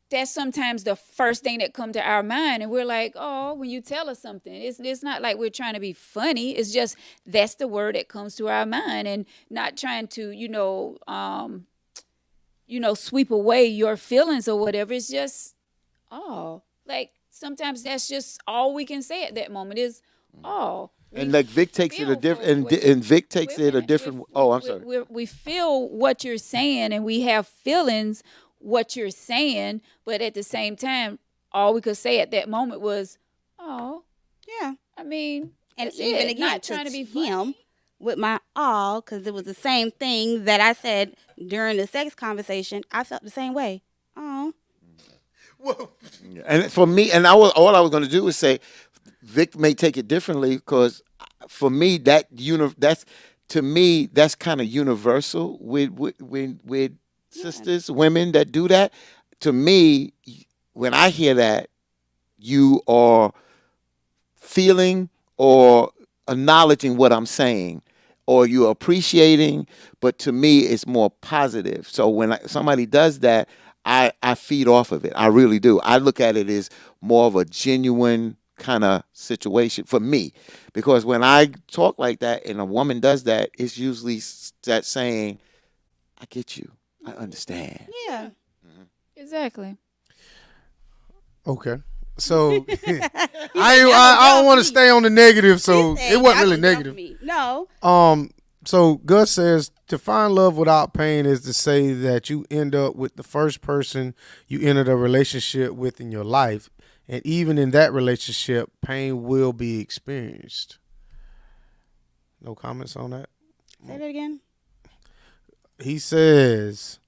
that's sometimes the first thing that come to our mind, and we're like, oh, when you tell us something, it's not like we're trying to be funny. It's just that's the word that comes to our mind, and not trying to, sweep away your feelings or whatever. It's just, oh, like sometimes that's just all we can say at that moment is, oh. And like Vic takes it a feel different, for and Vic takes Wait it a minute. different. I'm sorry. We feel what you're saying, and we have feelings what you're saying, but at the same time, all we could say at that moment was, "Oh, Yeah, I mean." and that's even it. again Not trying to be funny. him with my all, because it was the same thing that I said during the sex conversation. I felt the same way. Oh, And for me, and all I was going to do was say, Vic may take it differently because for me that's to me that's kind of universal with sisters, women that do that. To me, when I hear that, you are feeling or acknowledging what I'm saying, or you're appreciating, but to me it's more positive. So when somebody does that, I feed off of it. I really do. I look at it as more of a genuine kind of situation for me, because when I talk like that and a woman does that, it's usually that saying, I get you, I understand. Yeah. Exactly. Okay. So I don't want to stay on the negative, so it wasn't really negative. No. So Gus says to find love without pain is to say that you end up with the first person you entered a relationship with in your life, and even in that relationship, pain will be experienced. No comments on that? Say that again. He says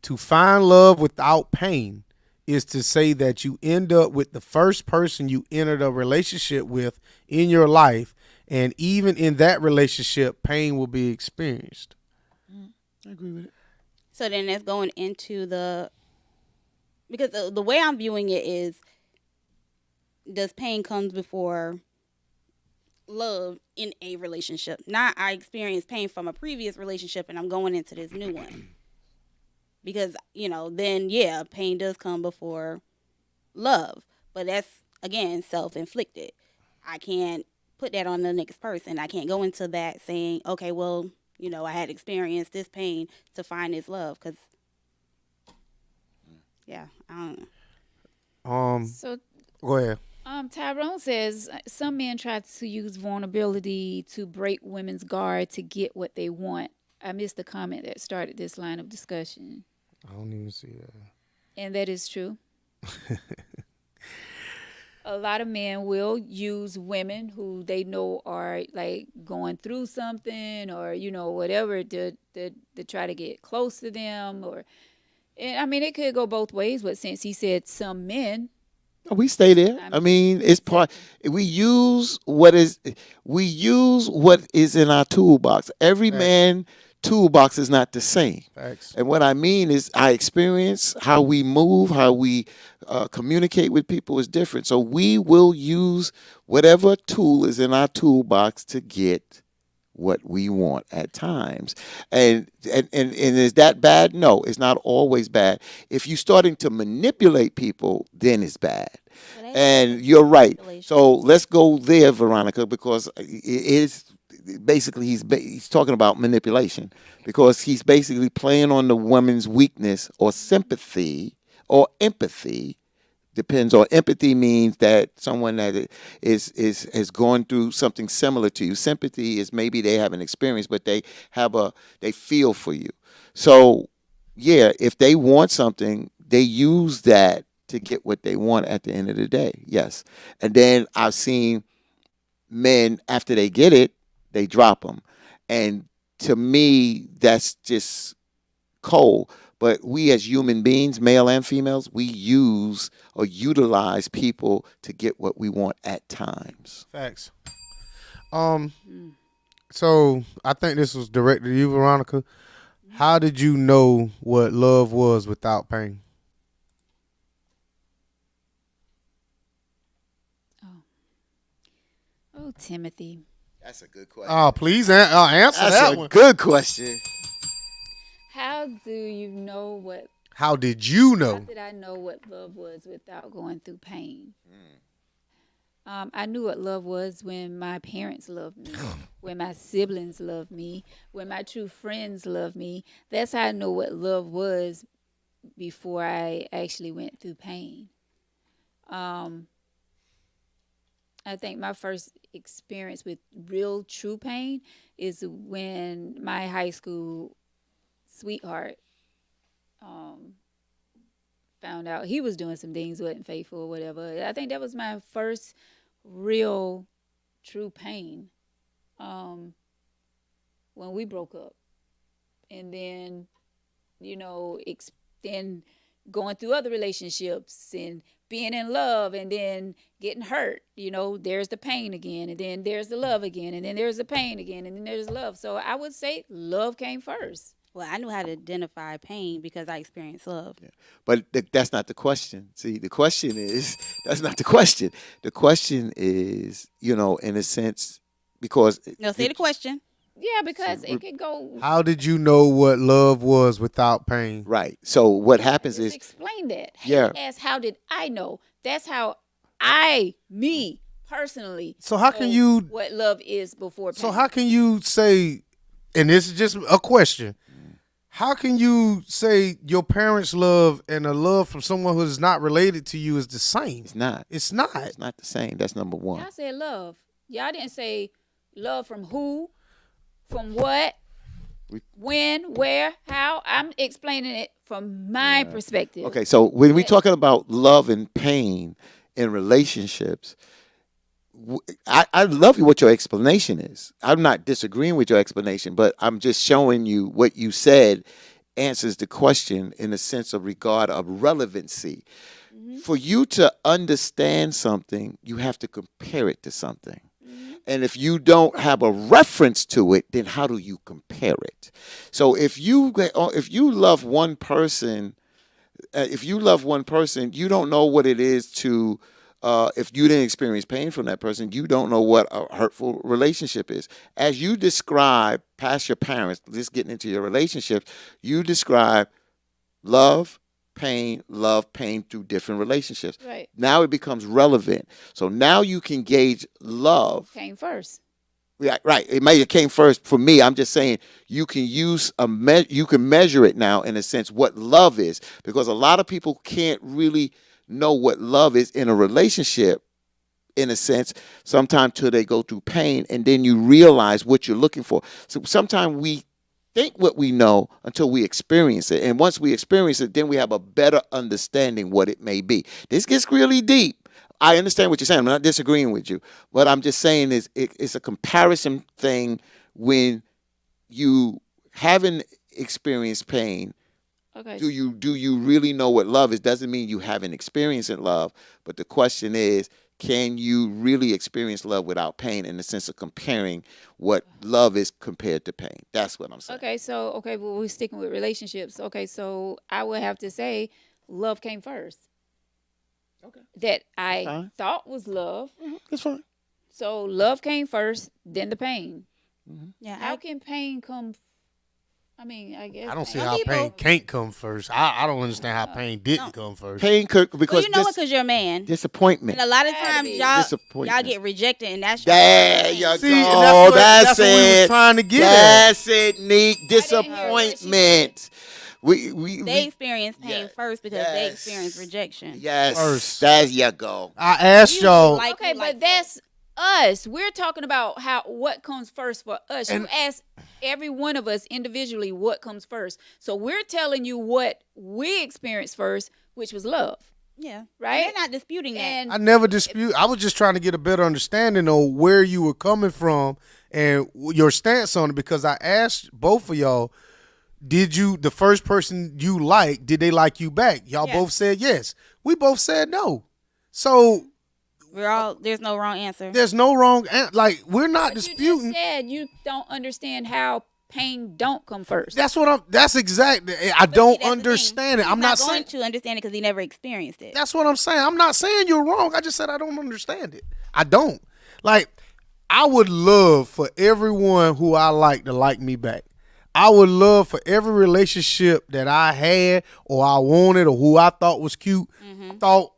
to find love without pain is to say that you end up with the first person you entered a relationship with in your life, and even in that relationship, pain will be experienced. I agree with it. So then that's going into because the way I'm viewing it is, does pain comes before love in a relationship? Not I experienced pain from a previous relationship and I'm going into this new one. Because, then yeah, pain does come before love. But that's, again, self-inflicted. I can't put that on the next person. I can't go into that saying, okay, well, I had experienced this pain to find this love. Because, yeah, I don't know. So Go ahead. Tyrone says some men try to use vulnerability to break women's guard to get what they want. I missed the comment that started this line of discussion. I don't even see that. And that is true. A lot of men will use women who they know are like going through something or, whatever to try to get close to them. And I mean, it could go both ways, but since he said some men. We stay there. I mean, it's part. We use what is in our toolbox. Every man toolbox is not the same. Thanks. And what I mean is, our experience, how we move, how we communicate with people is different. So we will use whatever tool is in our toolbox to get what we want at times. And is that bad? No, it's not always bad. If you're starting to manipulate people, then it's bad. And you're right. So let's go there, Veronica, because it is basically he's talking about manipulation, because he's basically playing on the woman's weakness or sympathy or empathy. Depends on empathy means that someone that is going through something similar to you. Sympathy is maybe they have an experience, but they feel for you. So yeah, if they want something, they use that to get what they want at the end of the day. Yes. And then I've seen men, after they get it, they drop them. And to me, that's just cold. But we as human beings, male and females, we use or utilize people to get what we want at times. Facts. So I think this was directed to you, Veronica. How did you know what love was without pain? Oh, Timothy. That's a good question. Oh, please answer That's that a one. good question. How do you know what? How did you How know? did I know what love was without going through pain? I knew what love was when my parents loved me, when my siblings loved me, when my true friends loved me. That's how I know what love was before I actually went through pain. I think my first experience with real true pain is when my high school sweetheart found out he was doing some things, wasn't faithful or whatever. I think that was my first real true pain when we broke up. And then, then going through other relationships and being in love and then getting hurt. There's the pain again, and then there's the love again, and then there's the pain again, and then there's love. So I would say love came first. Well, I knew how to identify pain because I experienced love. Yeah. But that's not the question. See, the question is, that's not the question. The question is, in a sense, because No, say the question. Yeah, because it can go. How did you know what love was without pain? Right. So what happens Just is, explain that. Yeah. He asked, how did I know? That's how me personally. So how can know you? what love is before pain? So how can you say? And this is just a question. How can you say your parents' love and a love from someone who is not related to you is the same? it's not. It's not. It's not the same. That's number one. Y'all said love. Y'all didn't say love from who, from what, when, where, how. I'm explaining it from my perspective. Okay, so when we're talking about love and pain in relationships, I love what your explanation is. I'm not disagreeing with your explanation, but I'm just showing you what you said answers the question in the sense of regard of relevancy. For you to understand something, you have to compare it to something. And if you don't have a reference to it, then how do you compare it? So if you love one person, you don't know what it is to. If you didn't experience pain from that person, you don't know what a hurtful relationship is. As you describe past your parents, just getting into your relationships, you describe love, pain through different relationships. Right. Now it becomes relevant. So now you can gauge love. Came first. Yeah, right. It came first for me. I'm just saying you can use you can measure it now in a sense what love is, because a lot of people can't really know what love is in a relationship, in a sense, sometimes till they go through pain, and then you realize what you're looking for. So sometimes we think what we know until we experience it, and once we experience it, then we have a better understanding what it may be. This gets really deep. I understand what you're saying. I'm not disagreeing with you. What I'm just saying is it's a comparison thing. When you haven't experienced pain, Okay. do you really know what love is? Doesn't mean you haven't experienced love, but the question is, can you really experience love without pain, in the sense of comparing what love is compared to pain? That's what I'm saying. Okay, well, we're sticking with relationships. Okay, so I would have to say love came first. Okay. That I Fine. thought was love. That's fine. So love came first, then the pain. Yeah, How can pain come? I mean, I guess I don't see some how people- pain can't come first. I don't understand how pain didn't come first. Pain could, well, because you know it because you're a man. disappointment. And a lot of Had to times be. y'all Disappointment. get rejected, and that's There you See, go. and that's what we was it. trying to get at. That's it, Neek. didn't hear what she Disappointment. they experience pain yeah, first because they yes. experience rejection. Yes. First. There you go. I asked Usually y'all. like- Okay, like but that's us. We're talking about what comes first for us. And- You ask every one of us individually what comes first. So we're telling you what we experienced first, which was love. Yeah, Right? They're not disputing that. And I never dispute. I was just trying to get a better understanding of where you were coming from and your stance on it, because I asked both of y'all, the first person you liked, did they like you back? Y'all Yes. both said yes. We both said no. So there's no wrong answer. there's no wrong, we're not but you disputing. just said you don't understand how pain don't come first. That's exactly, I But don't see, that's the thing. understand it. He's I'm not saying, going to understand it because he never experienced it. that's what I'm saying. I'm not saying you're wrong. I just said I don't understand it. I don't. I would love for everyone who I like to like me back. I would love for every relationship that I had or I wanted or who I thought was cute thought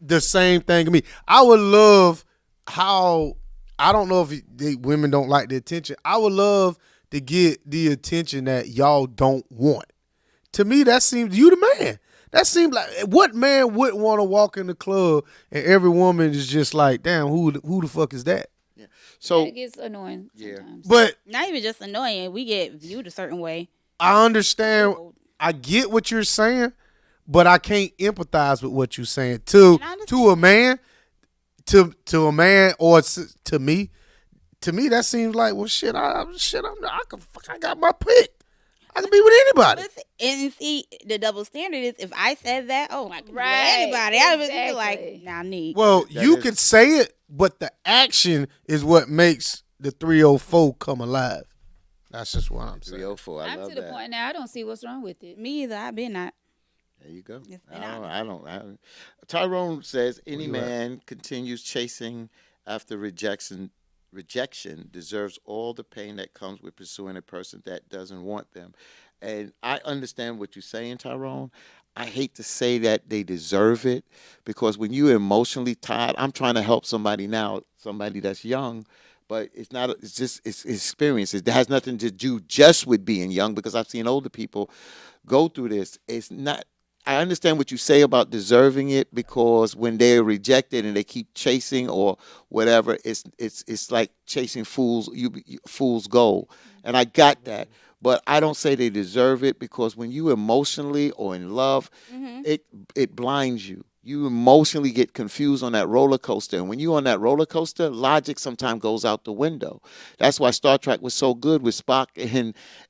the same thing to me. I would love how, I don't know if women don't like the attention. I would love to get the attention that y'all don't want. To me, that seems, you the man. That seems like, what man wouldn't want to walk in the club and every woman is just like, damn, who the fuck is that? So it gets annoying sometimes. But Not even just annoying. We get viewed a certain way. I understand. I get what you're saying, but I can't empathize with what you're saying. To a man, to a man, or to me, that seems like, well, shit. I got my pick. I can be with anybody. Listen, and see, the double standard is if I said that, I can be with Right, anybody. I would be exactly. like, nah, need. Well, That you is- could say it, but the action is what makes the 304 come alive. That's just what I'm saying. 304. I I'm love to the that. point now. I don't see what's wrong with it. Me either. I've been not. There you go. It's been out. I don't. Tyrone says any you at? man continues chasing after rejection rejection deserves all the pain that comes with pursuing a person that doesn't want them. And I understand what you're saying, Tyrone. I hate to say that they deserve it because when you're emotionally tired, I'm trying to help somebody now, somebody that's young, but it's not, it's just, it's experience. It has nothing to do just with being young because I've seen older people go through this. It's not, I understand what you say about deserving it because when they're rejected and they keep chasing or whatever, it's like chasing fools, fool's gold. And I got that. But I don't say they deserve it because when you emotionally or in love, it it blinds you. You emotionally get confused on that roller coaster. And when you're on that roller coaster, logic sometimes goes out the window. That's why Star Trek was so good with Spock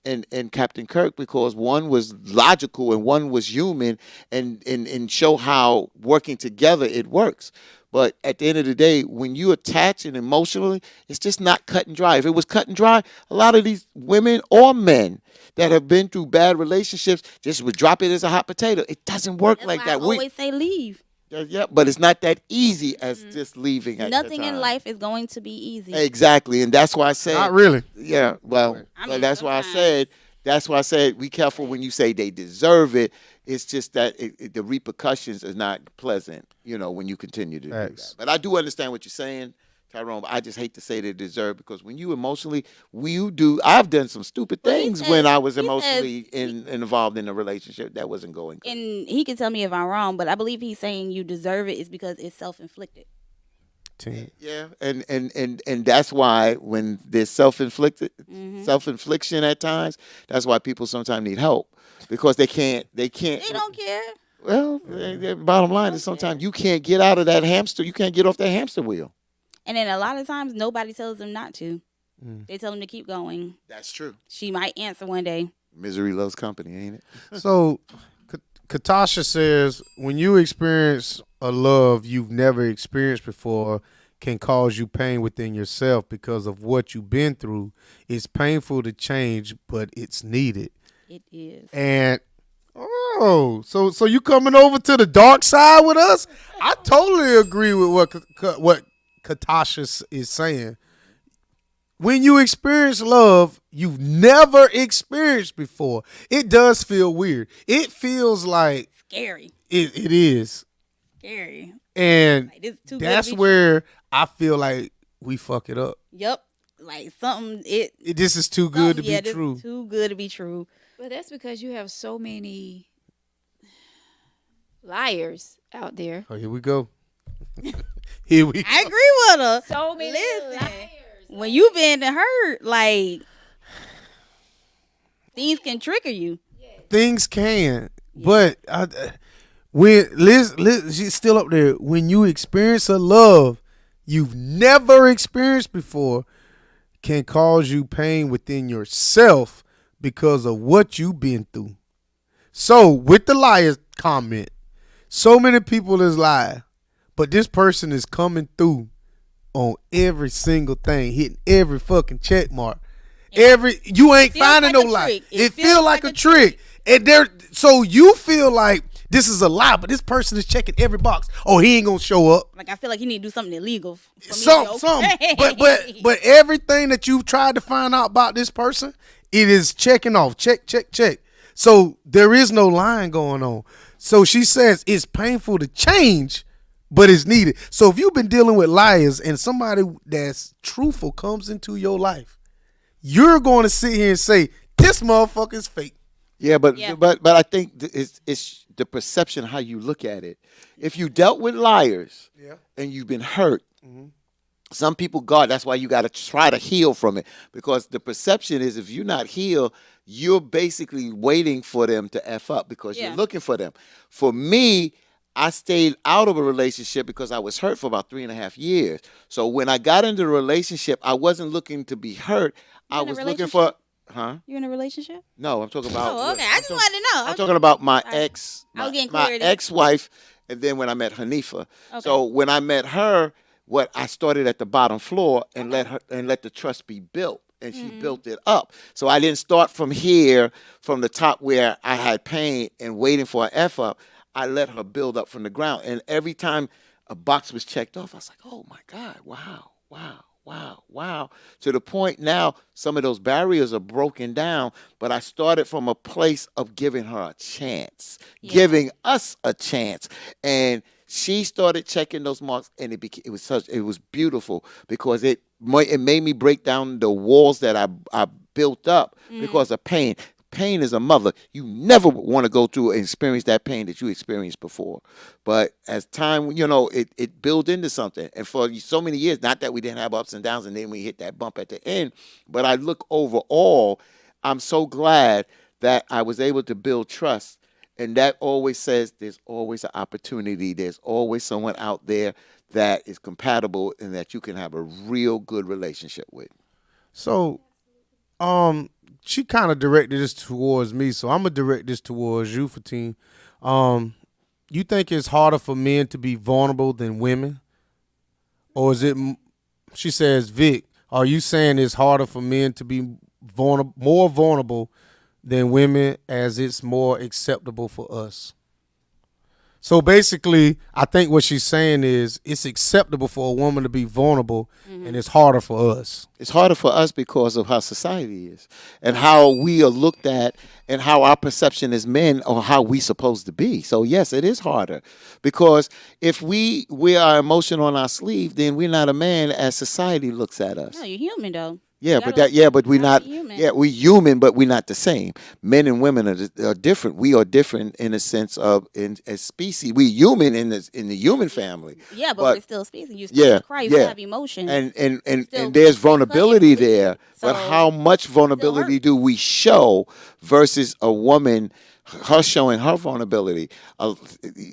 and Captain Kirk, because one was logical and one was human and show how working together it works. But at the end of the day, when you attach and emotionally, it's just not cut and dry. If it was cut and dry, a lot of these women or men that have been through bad relationships just would drop it as a hot potato. It doesn't work That's like why that. I always say leave. Yeah, but it's not that easy as just leaving at the Nothing in time. life is going to be easy. Exactly, and that's why I said. Not really. Yeah, well, I but mean, that's why I sometimes. said. That's why I said be careful when you say they deserve it. It's just that the repercussions is not pleasant, when you continue to do Facts. that. But I do understand what you're saying, Tyrone. But I just hate to say they deserve because when you emotionally, you do. I've done some stupid Well, he things said- when I was he said- emotionally involved in a relationship that wasn't going good. And he can tell me if I'm wrong, but I believe he's saying you deserve it is because it's self-inflicted. Team. Yeah, and that's why when there's self-infliction at times, that's why people sometimes need help because they can't. They don't care. Well, the bottom line is sometimes you can't get out of that hamster. You can't get off that hamster wheel. And then a lot of times nobody tells them not to. Mm. They tell them to keep going. That's true. She might answer one day. Misery loves company, ain't it? So, Katasha says, when you experience a love you've never experienced before, can cause you pain within yourself because of what you've been through. It's painful to change, but it's needed. It is. And so you coming over to the dark side with us? I totally agree with what Katasha is saying. When you experience love you've never experienced before, it does feel weird. It feels like Scary. it is. Scary. And Like, this too that's good to be where I feel like we fuck it up. Yep. Like something This is too good to something- yeah, be this true. is too good to be true. But that's because you have so many liars out there. Oh, here we go. Here we go. I agree with her. So many Listen, liars. when you been hurt, like things can trigger you. Things can, but when Liz, she's still up there. When you experience a love you've never experienced before, can cause you pain within yourself because of what you've been through. So with the liar comment, so many people is lie, but this person is coming through on every single thing, hitting every fucking check mark. You ain't feels finding like no a lie. trick. It feel like a trick. And so you feel like this is a lie, but this person is checking every box. Oh, he ain't gonna show up. Like I feel like you need to do something illegal. For me to be Some. okay. But everything that you've tried to find out about this person, it is checking off. Check, check, check. So there is no lying going on. So she says it's painful to change, but it's needed. So if you've been dealing with liars and somebody that's truthful comes into your life, you're going to sit here and say, this motherfucker is fake. Yeah, but Yeah. but I think it's the perception how you look at it. If you dealt with liars and you've been hurt, some people that's why you got to try to heal from it because the perception is if you're not healed, you're basically waiting for them to F up because Yeah. you're looking for them. For me, I stayed out of a relationship because I was hurt for about 3.5 years. So when I got into the relationship, I wasn't looking to be hurt. I in a was looking for, You in a relationship? No, I'm talking about. Oh, okay. I just wanted to know. I'm talking about my Sorry. ex, I was getting my clarity. ex-wife, and then when I met Hanifa. Okay. So when I met her, I started at the bottom floor and let the trust be built, and she built it up. So I didn't start from here, from the top where I had pain and waiting for an F up. I let her build up from the ground, and every time a box was checked off, I was like, oh my God, wow, wow. To the point now, some of those barriers are broken down, but I started from a place of giving her a chance, Yeah. giving us a chance. And she started checking those marks, and it was beautiful because it made me break down the walls that I built up because of pain. Pain is a mother. You never want to go through and experience that pain that you experienced before. But as time, it built into something. And for so many years, not that we didn't have ups and downs and then we hit that bump at the end, but I look overall, I'm so glad that I was able to build trust. And that always says there's always an opportunity. There's always someone out there that is compatible and that you can have a real good relationship with. So, she kind of directed this towards me, so I'm gonna direct this towards you, Fatine. You think it's harder for men to be vulnerable than women, or is it? She says, Vic, are you saying it's harder for men to be more vulnerable than women, as it's more acceptable for us? So basically, I think what she's saying is it's acceptable for a woman to be vulnerable, and it's harder for us. It's harder for us because of how society is and how we are looked at and how our perception as men or how we supposed to be. So yes, it is harder because if we wear our emotion on our sleeve, then we're not a man as society looks at us. No, you're human though. Yeah, You but we're not. gotta be human. Yeah, we're human, but we're not the same. Men and women are different. We are different in a sense of as species. We human in the human family. Yeah, but But- we're still speaking. You still cry. You still have emotion. And Still there's cut vulnerability and bleed. there. But So, how much vulnerability hurt. do we show versus a woman? Her showing her vulnerability.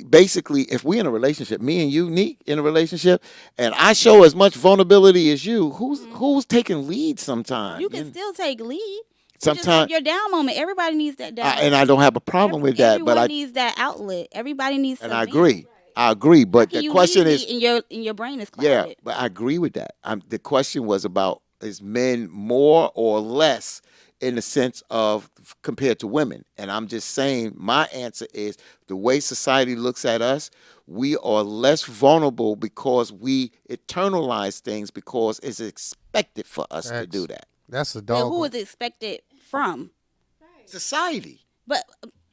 Basically, if we're in a relationship, me and you, Neek, in a relationship, and I show as much vulnerability as you, who's taking lead sometimes? you can still take lead. Just have Sometimes, your down moment. Everybody needs that down. and I don't have a problem with that. Everyone But needs that outlet. Everybody needs. and to I vent. agree. I agree. But Can the you question lead is, in your brain is yeah, clouded. but I agree with that. The question was about is men more or less in the sense of compared to women. And I'm just saying my answer is the way society looks at us, we are less vulnerable because we internalize things because it's expected for us to do that. That's a But dog. who is expected from? Society, But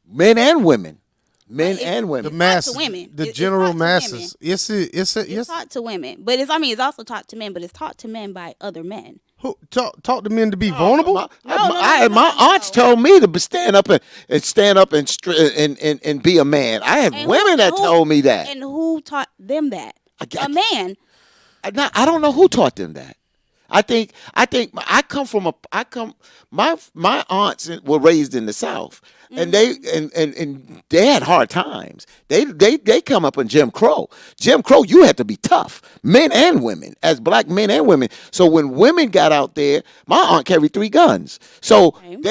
men and women, men it- and the women. masses, women. the It's general taught to masses. women. It's it's taught to women. But it's also taught to men. But it's taught to men by other men. who talk to men to be vulnerable. My aunts told me to stand up and stand up and be a man. I have And women that who- told me that. And who taught them that? A man. I don't know who taught them that. I think my aunts were raised in the South, and they had hard times. They come up in Jim Crow. Jim Crow, you had to be tough, men and women, as black men and women. So when women got out there, my aunt carried 3 guns. So at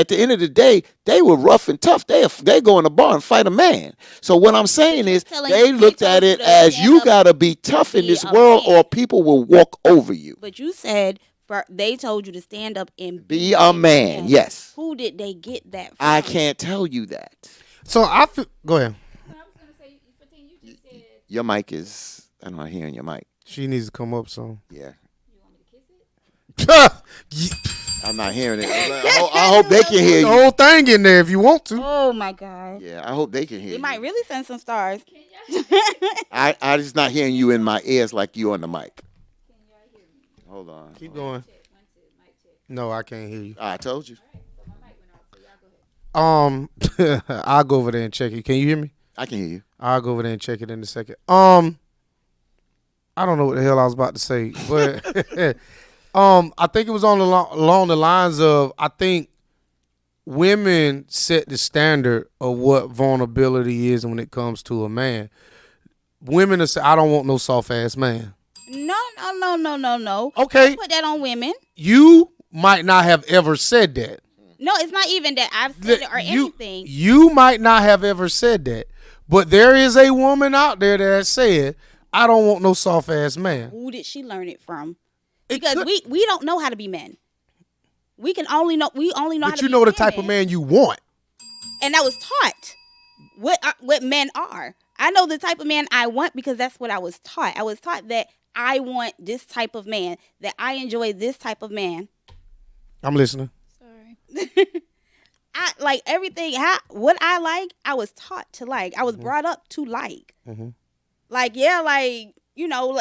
the end of the day, they were rough and tough. They go in the bar and fight a man. So what I'm saying is they looked at it as you gotta be tough in be this a world, man. or people will walk over you. But you said they told you to stand up and Be a man, yes. Who did they get that from? I can't tell you that. So I feel. Go ahead. I was gonna say, Fatine, you just said Your mic is. I'm not hearing your mic. She needs to come up soon. Yeah, you want me to kiss it. I'm not hearing it. I hope they can hear The you. whole thing in there if you want to. Oh my God. Yeah, I hope they can hear They you. might really send some stars. I just not hearing you in my ears like you on the mic. Hold on. Keep going. No, I can't hear you. I told you. I'll go over there and check it. Can you hear me? I can hear you. I'll go over there and check it in a second. I don't know what the hell I was about to say, but I think it was along the lines of I think women set the standard of what vulnerability is when it comes to a man. Women are say, I don't want no soft ass man. No. Okay. Don't put that on women. You might not have ever said that. No, it's not even that I've said it or anything. You might not have ever said that, but there is a woman out there that said, I don't want no soft ass man. Who did she learn it from? It Because could- we don't know how to be men. We only know how But to you be know the women. type of man you want. And I was taught what men are. I know the type of man I want because that's what I was taught. I was taught that I want this type of man, that I enjoy this type of man. I'm listening. Sorry. I like everything. What I like, I was taught to like. I was brought up to like. Mhm. Like, yeah, like, you know,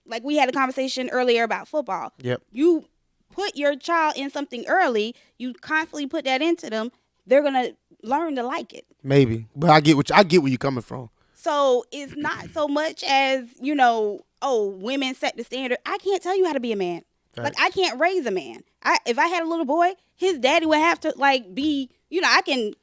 like we had a conversation earlier about football. Yep. You put your child in something early, you constantly put that into them, they're going to learn to like it. Maybe, but I get where you're coming from. So it's not so much as, you know, oh, women set the standard. I can't tell you how to be a man. Like, I can't raise a man. If I had a little boy, his daddy would have to, like, be, you know, I can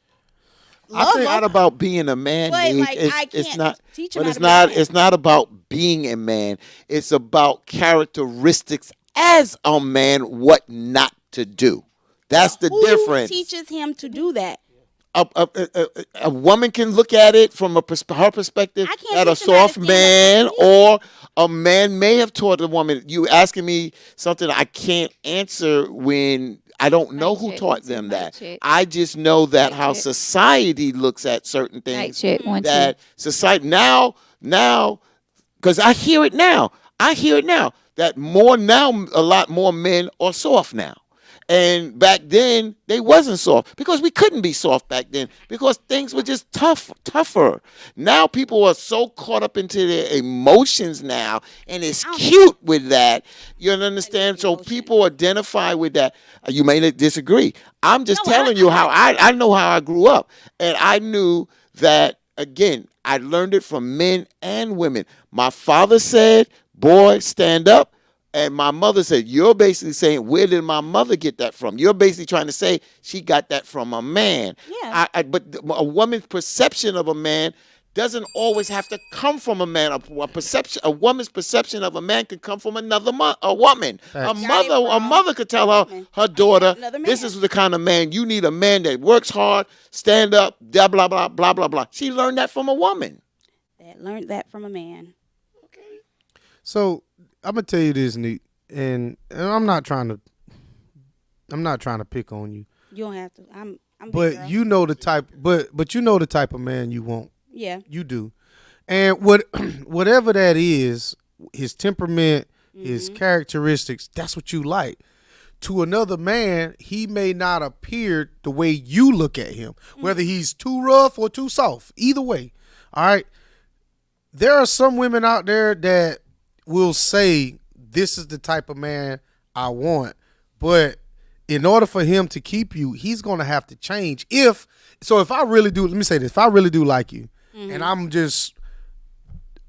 love I think him. not about being a man, But, Nick. like, I It's can't not. teach him But how it's to be a not. man. It's not about being a man. It's about characteristics as a man, what not to do. That's the Who difference. teaches him to do that? A woman can look at it from her perspective I can't that a teach him how to soft stand man up for me. or a man may have taught a woman. You asking me something I can't answer when I don't know Mic who check, taught 1, 2, them mic that. check. I just know that Mic how check. society looks at certain Mic things. check, 1, 2. That society now, because I hear it now. That a lot more men are soft now. And back then, they wasn't soft because we couldn't be soft back then because things were just tougher. Now people are so caught up into their emotions now, and it's cute with that. You understand? So people identify with that. You may disagree. I'm just No, telling you how I know how I grew up, and I knew that again. I learned it from men and women. My father said, "Boy, stand up." And my mother said, you're basically saying, where did my mother get that from? You're basically trying to say she got that from a man. Yeah. But a woman's perception of a man doesn't always have to come from a man. A woman's perception of a man can come from a woman. A mother could tell her daughter, Another man. this is the kind of man, you need a man that works hard, stand up, blah, blah, blah, blah, blah, blah. She learned that from a woman. That learned that from a man. So I'm gonna tell you this, Neat, and I'm not trying to pick on you, You don't have to. I'm big but girl. you know the type, but you know the type of man you want. Yeah. You do, and whatever that is, his temperament, his characteristics, that's what you like. To another man, he may not appear the way you look at him, whether he's too rough or too soft. Either way, all right. There are some women out there that will say, this is the type of man I want. But in order for him to keep you, he's going to have to change. If I really do, let me say this, if I really do like you, and I'm just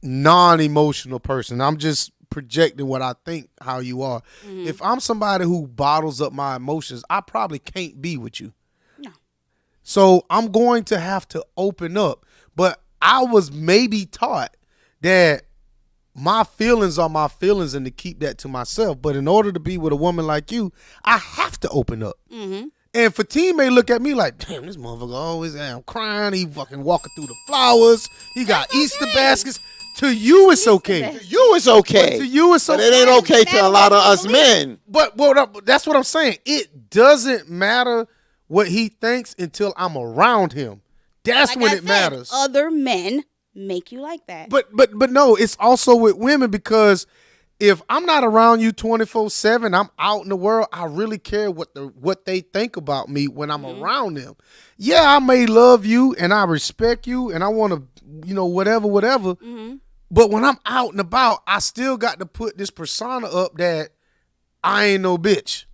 non-emotional person, I'm just projecting what I think how you are. If I'm somebody who bottles up my emotions, I probably can't be with you. No. So I'm going to have to open up. But I was maybe taught that my feelings are my feelings and to keep that to myself. But in order to be with a woman like you, I have to open up. Mm-hmm. And Fatim may look at me like, damn, this motherfucker always crying. He fucking walking through the flowers. He got Easter baskets. To you, it's okay. To you, it's okay. To you, it's But okay. it ain't okay to a lot of us men. But that's what I'm saying. It doesn't matter what he thinks until I'm around him. That's Like when I it said, matters. Other men make you like that. But no, it's also with women because if I'm not around you 24/7, I'm out in the world. I really care what they think about me when I'm around them. Yeah, I may love you and I respect you and I want to, whatever. Mm-hmm. But when I'm out and about, I still got to put this persona up that I ain't no bitch.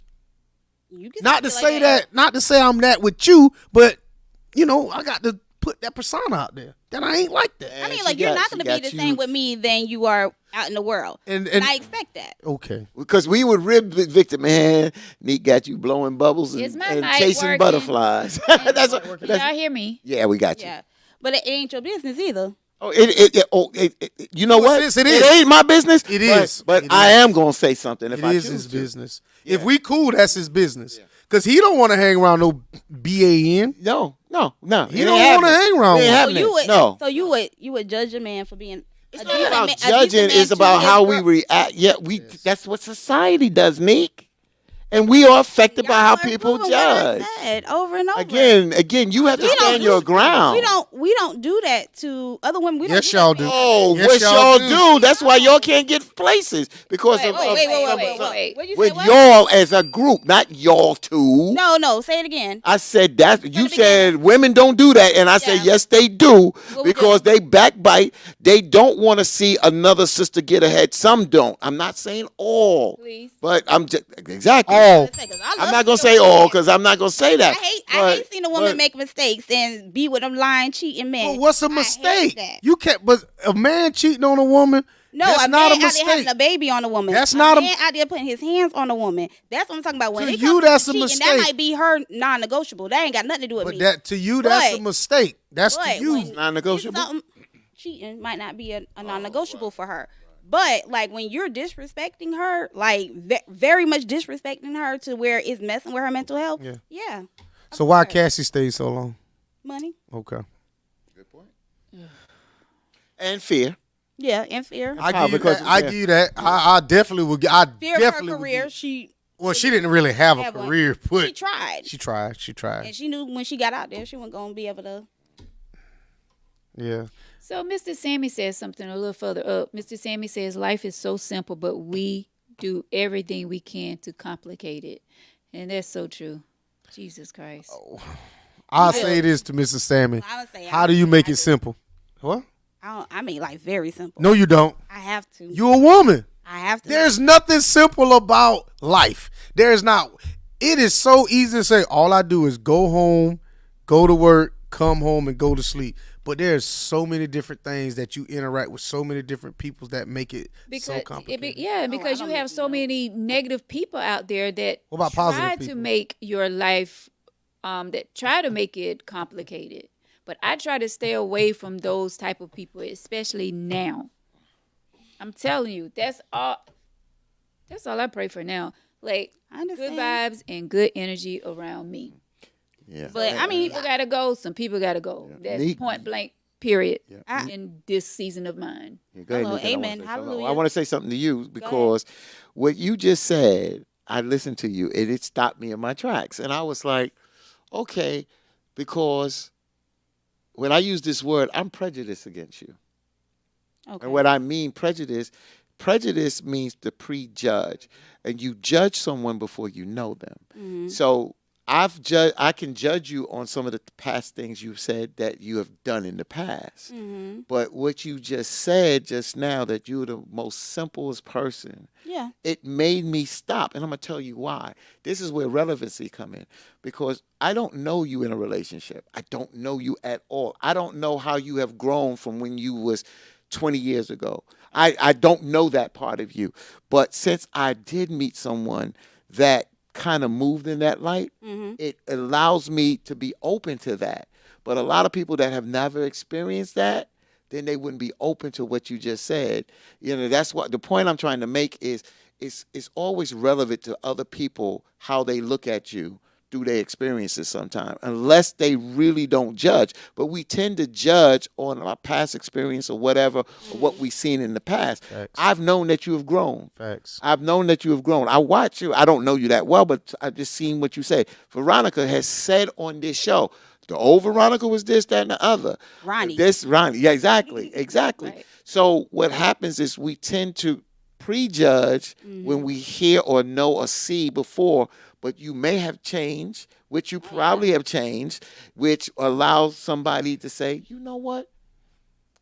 You can Not to feel say like that, not to say I'm that with you, but I got to put that persona out there that I ain't like that. I mean, like, you're not going to be the same with me than you are out in the world. And I expect that. okay. Because we would rib Victor, man. Neat got you blowing bubbles Is and, my and mic chasing working? butterflies. Can y'all hear me? Yeah, we got you. Yeah. But it ain't your business either. Oh, you know what? It is. It ain't my business. It is. But It I is. am gonna say something if It I is choose his to. business. If we cool, that's his business. Because he don't want to hang around no BAN. No. He don't want to hang around It ain't with happening. So no. you would judge a man for being It's a not decent about man- a judging. decent man It's to about his how we girl. react. Yeah, that's what society does, Nick. And we are affected by how Y'all are people proving what I judge. said over and over. Again, you have to stand your ground. we don't do that to other women. We Yes, don't do y'all that. do. Oh, Yes, what y'all y'all do? That's why y'all can't get places because Wait, of wait. What you with say? What? y'all as a group, not y'all two. No. Say it again. I said that you the said women don't do that, and I said Yeah. yes, they do What we because do? they backbite. They don't want to see another sister get ahead. Some don't. I'm not saying all, Please. but I'm just exactly. All. I'm not gonna say all because I'm not gonna say that. I hate seeing a woman but- make mistakes and be with them lying, cheating men. But what's a I hate mistake? that. You can't. But a man cheating on a woman. No, that's a not man a out there mistake. having a baby on a woman. That's not a- man out there putting his hands on a woman. That's what I'm talking about. When To it you, comes that's to a cheating, mistake. That might be her non-negotiable. That ain't got nothing to do with But me. that to you, that's a But- mistake. That's to But you. when Non-negotiable? it's something- cheating might not be a non-negotiable for her. But like when you're disrespecting her, like very much disrespecting her to where it's messing with her mental health. Yeah. Yeah. So why Cassie stayed so long? Money. Okay. and fear. Yeah, and fear. I How? give you Because- that. I yeah. give you that. I definitely would. I Fear of definitely her would career. give- She Well, she didn't really have a have one. career, but she tried. she tried. She And tried. she knew when she got out there, she wasn't gonna be able to. Yeah. So Mr. Sammy says something a little further up. Mr. Sammy says life is so simple, but we do everything we can to complicate it. And that's so true. Jesus Christ. I'll say this to Mrs. Sammy. I would say, How do you make it simple? What? I make life very simple. No, you don't. I have to. You're a woman. I have to. There's nothing simple about life. There's not. It is so easy to say, all I do is go home, go to work, come home, and go to sleep. But there's so many different things that you interact with so many different people that make it so complicated. Because you don't have make so many negative people out there that What about try positive to people? make your life, that try to make it complicated. But I try to stay away from those type of people, especially now. I'm telling you, that's all I pray for now. Like I good understand. vibes and good energy around me. Yeah. But I mean, People gotta go. Some people gotta go. That's Neat. point blank. Period. I- In this season of mine. Yeah, go ahead, Hello, Nathan. amen, I hallelujah. want to say something to you because what you just said, I listened to you and it stopped me in my tracks. And I was like, okay, because when I use this word, I'm prejudiced against you. okay. And what I mean prejudice means to prejudge. And you judge someone before you know them. Mhm. So I can judge you on some of the past things you've said that you have done in the past. Mhm. But what you just said just now, that you're the most simplest person, Yeah. it made me stop. And I'm going to tell you why. This is where relevancy come in. Because I don't know you in a relationship. I don't know you at all. I don't know how you have grown from when you was 20 years ago. I don't know that part of you. But since I did meet someone that kind of moved in that light, Mhm. it allows me to be open to that. But a lot of people that have never experienced that, then they wouldn't be open to what you just said. You know, that's what the point I'm trying to make is it's always relevant to other people how they look at you through their experiences sometimes, unless they really don't judge. But we tend to judge on our past experience or whatever, or what we've seen in the past. Facts. I've known that you have grown. Facts. I've known that you have grown. I watch you. I don't know you that well, but I've just seen what you say. Veronica has said on this show, the old Veronica was this, that, and the other. Ronnie. This Ronnie. Yeah, exactly. Exactly. Right. So what happens is we tend to prejudge when we hear or know or see before, but you may have changed, which you probably have changed, which allows somebody to say, you know what?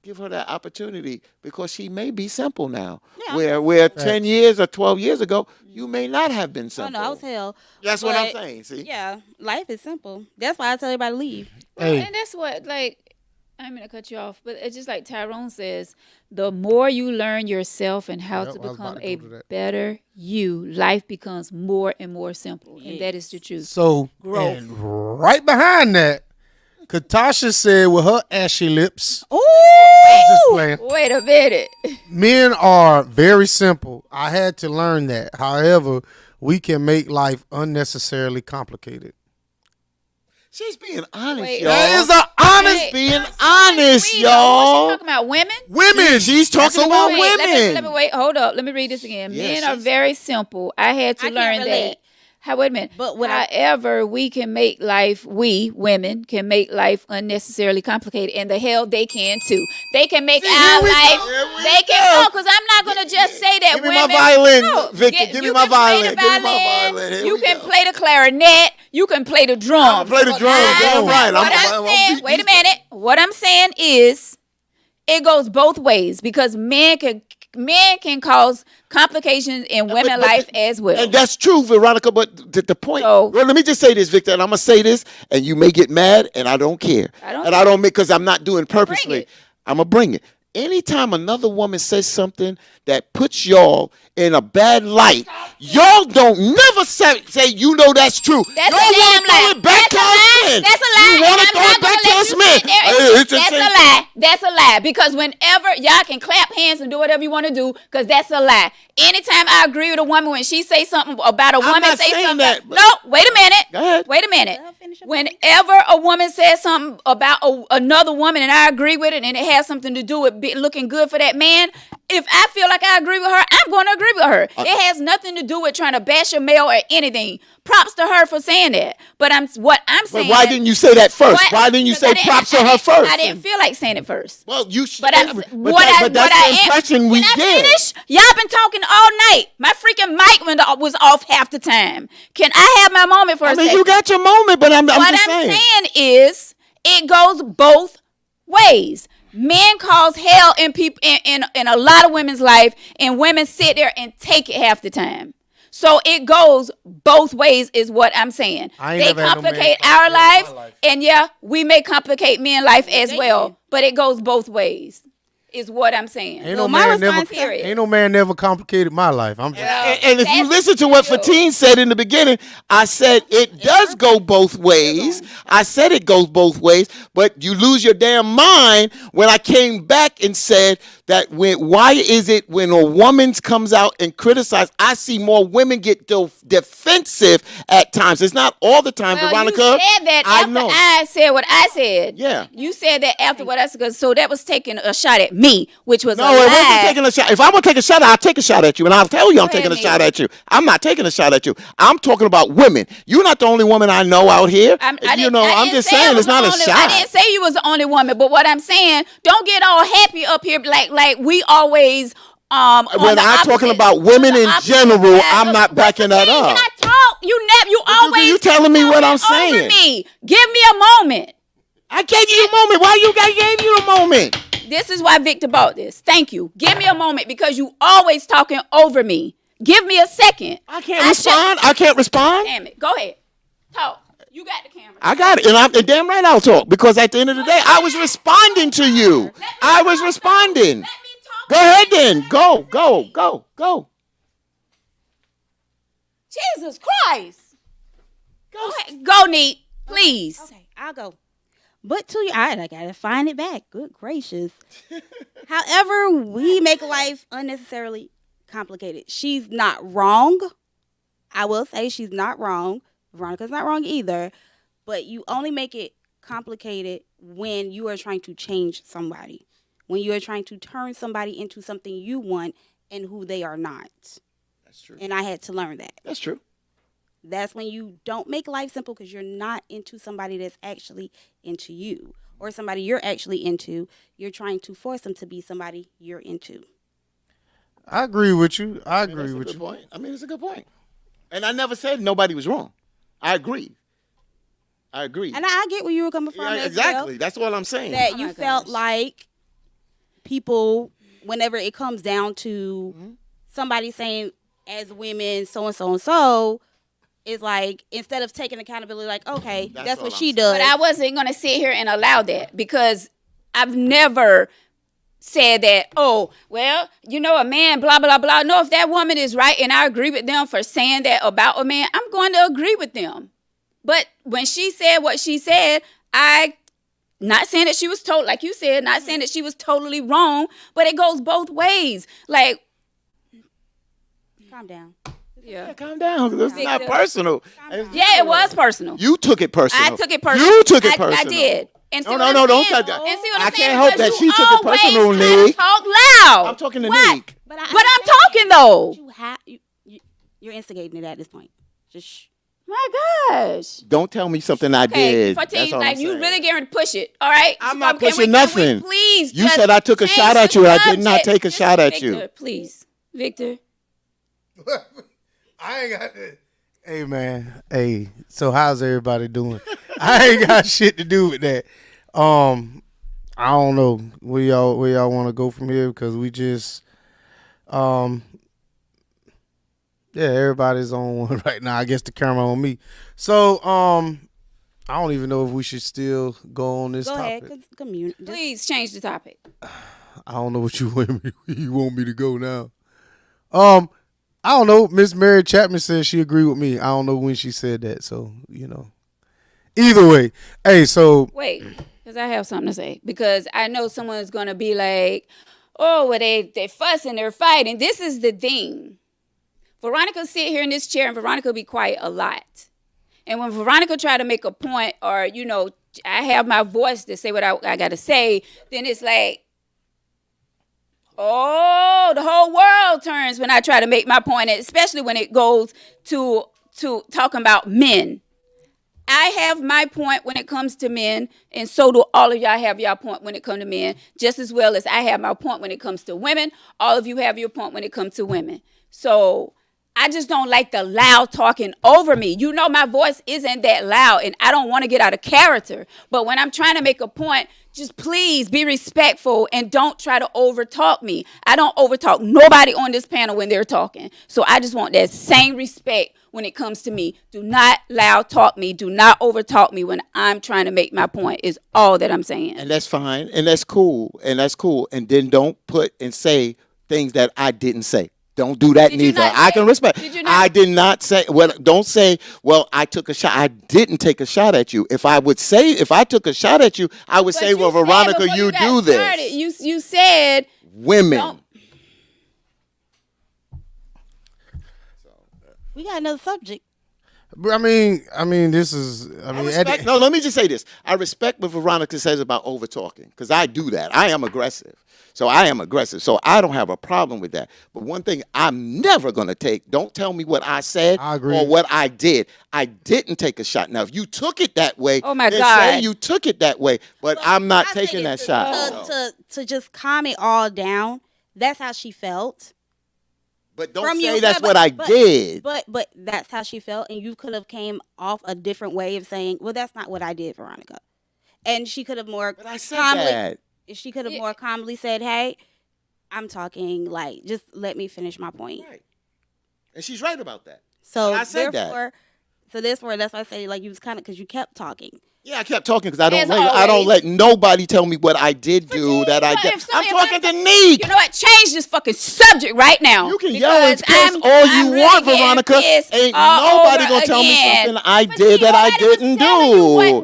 Give her that opportunity because she may be simple now. Yeah. Where 10 years or 12 years ago, you may not have been Oh simple. no, I was hell. That's what I'm But, saying. See? Yeah, life is simple. That's why I tell everybody to leave. Well, Hey. and that's what, like, I'm going to cut you off, but it's just like Tyrone says, the more you learn yourself and how Yep, to I was become about to a go to that. better you, life becomes more and more simple. And that is the truth. So, Growth. and right behind that, Katasha said with her ashy lips, Ooh. just playing, Wait a minute. men are very simple. I had to learn that. However, we can make life unnecessarily complicated. She's being honest, Wait. y'all. That is an honest Hey, being honest, Read y'all. What you talking about, women? women. She's talking about Wait, women. let me wait. Hold up. Let me read this again. Yeah, Men are she's- very simple. I had to I can't learn relate. that. Wait a minute. But what however, we women can make life unnecessarily complicated, and the hell they can too. They can make our life. They can because I'm not gonna just say that Give me women. my violin, No, Victor. Give me you my can play violin. the Give me my violin. Here You we can go. play the clarinet. You can play the drums. play the drums, damn right. What I'm saying. Wait a minute. What I'm saying is, it goes both ways because men can cause complications in women's life as well. And that's true, Veronica. But the point. So- well, let me just say this, Victor, and I'm gonna say this, and you may get mad, and I don't care. I don't and I don't make because I'm not doing it purposely. it. I'm gonna bring it. Anytime another woman says something that puts y'all in a bad light, y'all don't never say you know that's true. That's y'all a damn wanna throw lie. it back That's to a us lie. men. That's a lie. You want And to I'm throw not it back gonna to let us you men. sit there It's the That's same a lie. That's a lie. Because whenever y'all can clap hands and do whatever you want to do, because that's a lie. Anytime I agree with a woman when she say something about a woman, not say saying something. that, but- No, wait a minute. Go ahead. Wait a minute. Well, finish up. Whenever a woman says something about another woman and I agree with it, and it has something to do with looking good for that man, if I feel like I agree with her, I'm going to agree with her. It has nothing to do with trying to bash a male or anything. Props to her for saying that. But what I'm But saying. why didn't you say that first? What- Why didn't you because say props to her first? I didn't feel like saying it first. Well, you. But but that's the impression we when I get. finish, y'all been talking all night. My freaking mic was off half the time. Can I have my moment for a I mean, second? you got your moment, but I'm What just I'm saying. saying is, it goes both ways. Men cause hell in people in a lot of women's life, and women sit there and take it half the time. So it goes both ways, is what I'm saying. I ain't They never had no man complicate cause our hell in my lives, life. and yeah, we may complicate men's life as they well. do. But it goes both ways, is what I'm saying. Ain't Well, no my man never, response is- ain't no man never complicated my life. I'm just. And if you That's listen to what true. Fatine said in the beginning, I said it does go both ways. I said it goes both ways, but you lose your damn mind when I came back and said that why is it when a woman comes out and criticizes, I see more women get defensive at times. It's not all the time, Well, Veronica. you said that I after know. I said what I said. Yeah. You said that after what I said. So that was taking a shot at me, which was No, a it wasn't lie. taking a shot. If I'm gonna take a shot, I'll take a shot at you, and I'll tell you I'm Go ahead, taking a shot Nate. at you. I'm not taking a shot at you. I'm talking about women. You're not the only woman I know out here. I'm just saying it's not a shot. I didn't say you was the only woman, but what I'm saying, don't get all happy up here like we always. When on the I'm talking opposite- about on women the in opposite general, side I'm of- not backing that Can up. I talk? You always you telling me what I'm talking over saying. me. Give me a moment. I gave you a moment. Why I gave you a moment? This is why Victor bought this. Thank you. Give me a moment because you always talking over me. Give me a second. I can't respond. I can't respond. Damn it. Go ahead. Talk. You got the camera. I got it, and damn right I'll talk because at the end of the day, I was responding to you. I was responding. Let me talk. Go ahead then. Go. Jesus Christ. Go ahead. Go, Neat. Please. Okay, I'll go. But to you, I gotta find it back. Good gracious. However, we make life unnecessarily complicated. She's not wrong. I will say she's not wrong. Veronica's not wrong either. But you only make it complicated when you are trying to change somebody. When you are trying to turn somebody into something you want and who they are not. That's true. And I had to learn that. That's true. That's when you don't make life simple because you're not into somebody that's actually into you or somebody you're actually into. You're trying to force them to be somebody you're into. I agree with you. I agree That's a with good you. point. I mean, it's a good point. And I never said nobody was wrong. I agree. And I get where you were coming from. Yeah, as exactly. well, That's what I'm saying. that Oh you my felt gosh. like people, whenever it comes down to somebody saying, as women, so and so and so, is like, instead of taking accountability, like, okay, That's that's all what I'm she saying. does. But I wasn't going to sit here and allow that because I've never said that, oh, well, a man, blah, blah, blah. No, if that woman is right and I agree with them for saying that about a man, I'm going to agree with them. But when she said what she said, not saying that she was like you said, not saying that she was totally wrong, but it goes both ways. Like, Calm down. yeah. Calm down. It's not Victor. personal. Yeah, it was personal. You took it personal. I took it personal. You took it I personal. did. And see No, what no, I'm no, don't saying? cut that. And see what I I'm can't saying? help Because that she you took it always personal, try to Nick. Talk loud. I'm talking to What? Nick. But But I'm talking though. You're instigating it at this point. Just shh. My gosh. Don't tell me something I Okay, did. 14, That's all like I'm you saying. really getting to push it. All right. I'm So not can pushing can we nothing. please You just said I took a change shot the at you. I did not subject? take a shot at Victor, you. Please. Victor. I ain't got that. Hey man, hey. So how's everybody doing? I ain't got shit to do with that. I don't know where y'all want to go from here because we just yeah, everybody's on one right now. I guess the camera on me. So I don't even know if we should still go on this Go topic. ahead, Please change the topic. I don't know what you want me to go now. I don't know. Miss Mary Chapman said she agreed with me. I don't know when she said that, so Either way, hey, so Wait, because I have something to say. Because I know someone's gonna be like, "Oh, well, they fussing, they're fighting." This is the thing. Veronica sit here in this chair, and Veronica be quiet a lot. And when Veronica try to make a point, or I have my voice to say what I got to say, then it's like, oh, the whole world turns when I try to make my point, especially when it goes to talking about men. I have my point when it comes to men, and so do all of y'all have your point when it comes to men, just as well as I have my point when it comes to women. All of you have your point when it comes to women. So I just don't like the loud talking over me. My voice isn't that loud, and I don't want to get out of character. But when I'm trying to make a point, just please be respectful and don't try to overtalk me. I don't overtalk nobody on this panel when they're talking. So I just want that same respect when it comes to me. Do not loud talk me. Do not overtalk me when I'm trying to make my point is all that I'm saying. And that's fine. And that's cool. And then don't put and say things that I didn't say. Don't do that Did you neither. not I say- can respect. did you not- I did not say. Well, don't say. Well, I took a shot. I didn't take a shot at you. If I took a shot at you, I would But say, you well, said Veronica, before you got do this. started, You said Women. don't. We got another subject. I mean, this is. I mean, No, let me just say this. I respect what Veronica says about over talking because I do that. I am aggressive. So I don't have a problem with that. But one thing I'm never going to take, don't tell me what I said I agree. or what I did. I didn't take a shot. Now, if you took it that way, Oh, my then God. say you took it that way. But I'm not I say taking that this shot. No. To just calm it all down. That's how she felt. But don't From say you, that's but- what I but- did. But that's how she felt, and you could have came off a different way of saying, "Well, that's not what I did, Veronica," and she could have more But I said calmly. that. She could have Yeah. more calmly said, "Hey, I'm talking. Like, just let me finish my point." Right. And she's right about that. So I said that. therefore, that's why I say like you was kind of because you kept talking. Yeah, I kept talking because I As don't always. let nobody tell me what I did do that I But did. if I'm if talking I- to Neek. You know what? Change this fucking subject right now. You can yell and because piss all you really want, getting Veronica. pissed Ain't all nobody over gonna tell me again. something I But did that I nobody was didn't telling do.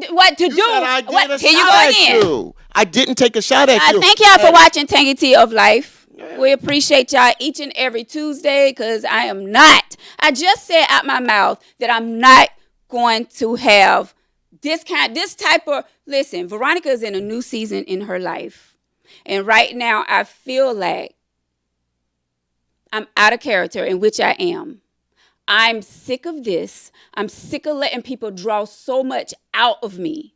you what to You do. said I did a Here you shot go at again. you. I didn't take a shot at you. Thank y'all for watching Tangy Tea of Life. We appreciate y'all each and every Tuesday because I just said out my mouth that I'm not going to have this type of, listen, Veronica is in a new season in her life. And right now I feel like I'm out of character, in which I am. I'm sick of this. I'm sick of letting people draw so much out of me.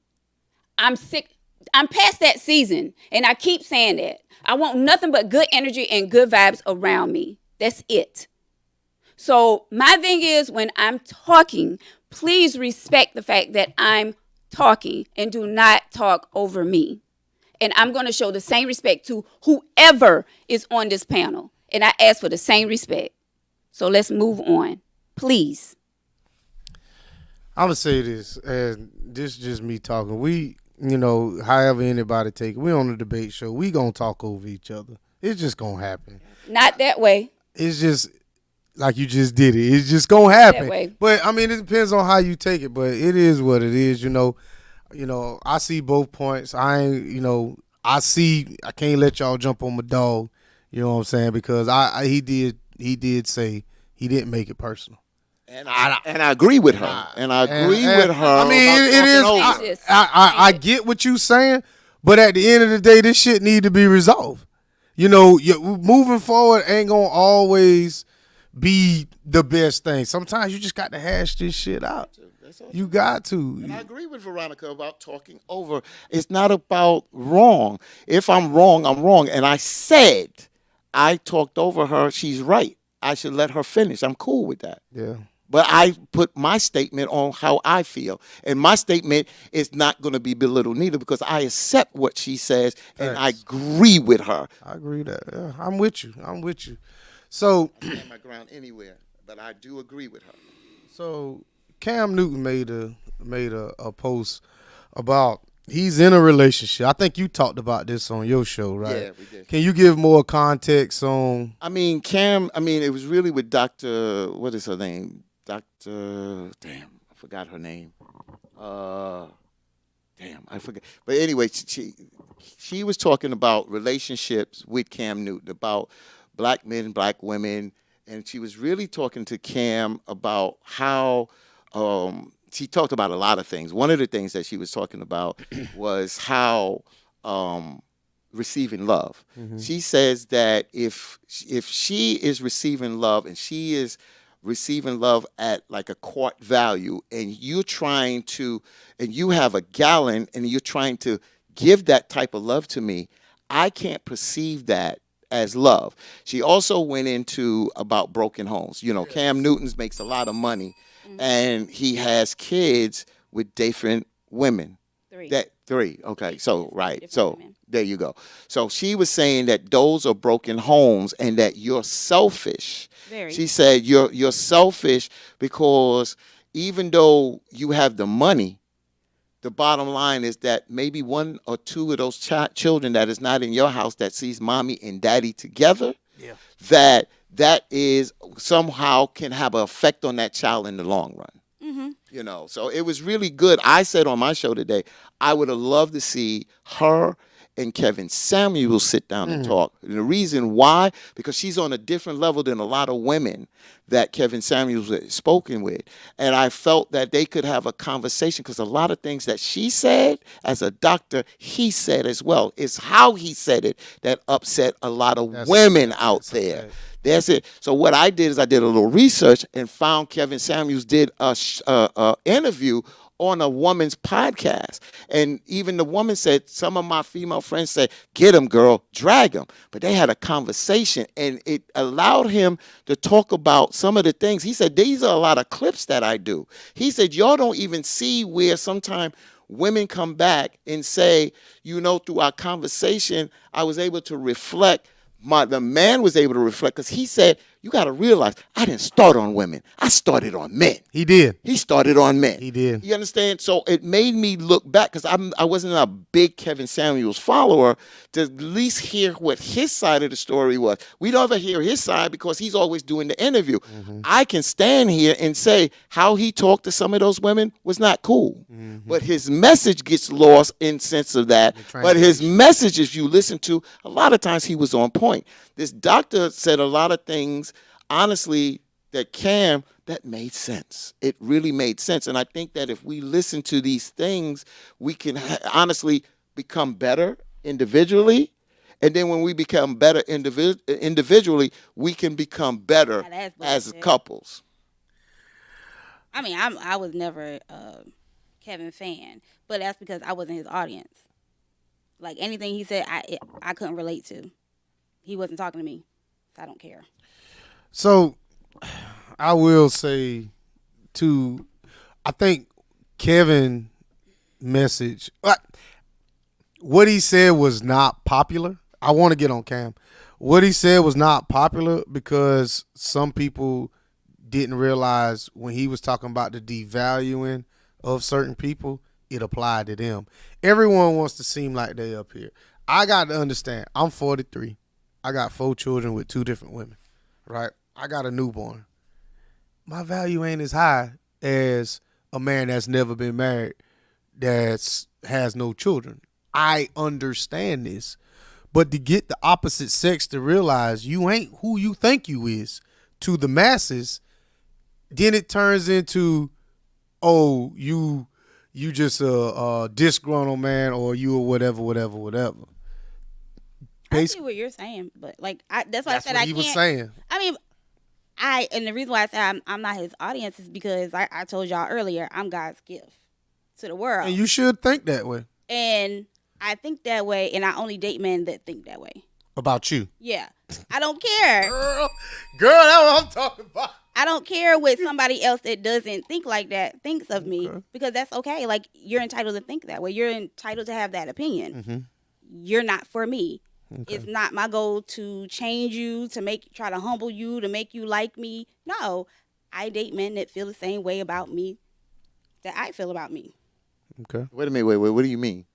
I'm sick. I'm past that season, and I keep saying that. I want nothing but good energy and good vibes around me. That's it. So my thing is, when I'm talking, please respect the fact that I'm talking and do not talk over me. And I'm going to show the same respect to whoever is on this panel. And I ask for the same respect. So let's move on, please. I'm gonna say this, and this is just me talking. We, however anybody take it, we on a debate show. We gonna talk over each other. It's just gonna happen. Not that way. It's just like you just did it. It's just gonna happen. That way. But I mean, it depends on how you take it. But it is what it is. I see both points. I ain't. I can't let y'all jump on my dog. You know what I'm saying? Because he did say he didn't make it personal. And I agree with her. And I agree with her. I mean, about it is. talking over. This. I get what you saying, but at the end of the day, this shit need to be resolved. Moving forward ain't gonna always be the best thing. Sometimes you just got to hash this shit out. That's all. You got to. And I agree with Veronica about talking over. It's not about wrong. If I'm wrong, I'm wrong. And I said I talked over her. She's right. I should let her finish. I'm cool with that. Yeah. But I put my statement on how I feel. And my statement is not going to be belittled neither because I accept what she says and I Facts. agree with her. I agree with that. Yeah, I'm with you. I'm with you. So, I stand my ground anywhere, but I do agree with her. so Cam Newton made a post about he's in a relationship. I think you talked about this on your show, right? Yeah, we did. Can you give more context on? I mean, Cam, it was really with Dr. What is her name? Dr. Damn, I forgot her name. Damn, I forget. But anyway, she was talking about relationships with Cam Newton, about black men, black women, and she was really talking to Cam about how she talked about a lot of things. One of the things that she was talking about was how receiving love. She says that if she is receiving love and she is receiving love at like a quart value and you're trying to and you have a gallon and you're trying to give that type of love to me, I can't perceive that as love. She also went into about broken homes. You know, Cam Newton makes a lot of money and he has kids with different women. Three. Okay. So, right. Different So, women. there you go. So, she was saying that those are broken homes and that you're selfish. Very. She said you're selfish because even though you have the money, the bottom line is that maybe one or two of those children that is not in your house that sees mommy and daddy together, that is somehow can have an effect on that child in the long run. You know, so it was really good. I said on my show today, I would have loved to see her and Kevin Samuels sit down and talk. And the reason why, because she's on a different level than a lot of women that Kevin Samuels has spoken with. And I felt that they could have a conversation because a lot of things that she said as a doctor, he said as well. It's how he said it that upset a lot of women out there. fact. That's it. So what I did is I did a little research and found Kevin Samuels did a interview on a woman's podcast. And even the woman said, some of my female friends said, get him, girl, drag him. But they had a conversation and it allowed him to talk about some of the things. He said, these are a lot of clips that I do. He said, y'all don't even see where sometimes women come back and say, you know, through our conversation, I was able to reflect. The man was able to reflect because he said, you got to realize I didn't start on women. I started on men. He did. He started on men. He did. You understand? So it made me look back because I wasn't a big Kevin Samuels follower to at least hear what his side of the story was. We don't ever hear his side because he's always doing the interview. I can stand here and say how he talked to some of those women was not cool. But his message gets lost in sense of that. But his message, if you listen to, a lot of times he was on point. This doctor said a lot of things, honestly, that Cam, that made sense. It really made sense. And I think that if we listen to these things, we can honestly become better individually. And then when we become better individually, we can become better as couples. I mean, I was never a Kevin fan, but that's because I wasn't his audience. Like anything he said, I couldn't relate to. He wasn't talking to me, so I don't care. So I will say, too, I think Kevin message, what he said was not popular. I want to get on Cam. What he said was not popular because some people didn't realize when he was talking about the devaluing of certain people, it applied to them. Everyone wants to seem like they up here. I got to understand, I'm 43. I got 4 children with 2 different women, right? I got a newborn. My value ain't as high as a man that's never been married that has no children. I understand this. But to get the opposite sex to realize you ain't who you think you is to the masses, then it turns into, oh, you just a disgruntled man or you or whatever. I see what you're saying, but like that's why I said I can't. He was saying. I mean, And the reason why I say I'm not his audience is because I told y'all earlier, I'm God's gift to the world. And you should think that way And I think that way, and I only date men that think that way. about you. Yeah. I don't care. Girl, that's what I'm talking about. I don't care what somebody else that doesn't think like that thinks of me, because that's okay. Like, you're entitled to think that way. You're entitled to have that opinion. Mm-hmm. You're not for me. Okay. It's not my goal to change you, to try to humble you, to make you like me. No, I date men that feel the same way about me that I feel about me. Okay. Wait a minute. Wait. What do you mean?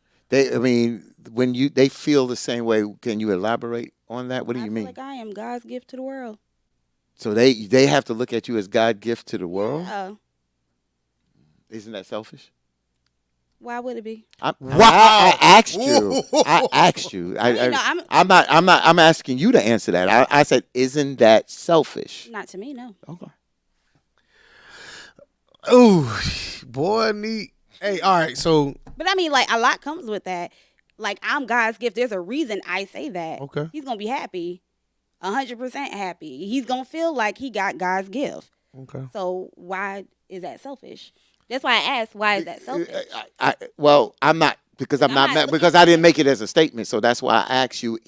When they feel the same way, can you elaborate on that? What do I you feel mean? like I am God's gift to the world. So they have to look at you as God gift to the world. Yeah. Isn't that selfish? Why would it be? I asked you. I asked you. I'm asking you to answer that. I said, isn't that selfish? Not to me, no. Okay. Ooh, boy, neat. Hey, all right. So But I mean, like, a lot comes with that. Like, I'm God's gift. There's a reason I say that. Okay. He's gonna be happy, 100% happy. He's gonna feel like he got God's gift. okay. So why is that selfish? That's why I asked, why is that selfish? Well, I'm not because I'm not because I didn't make it as a statement. So that's why I asked you.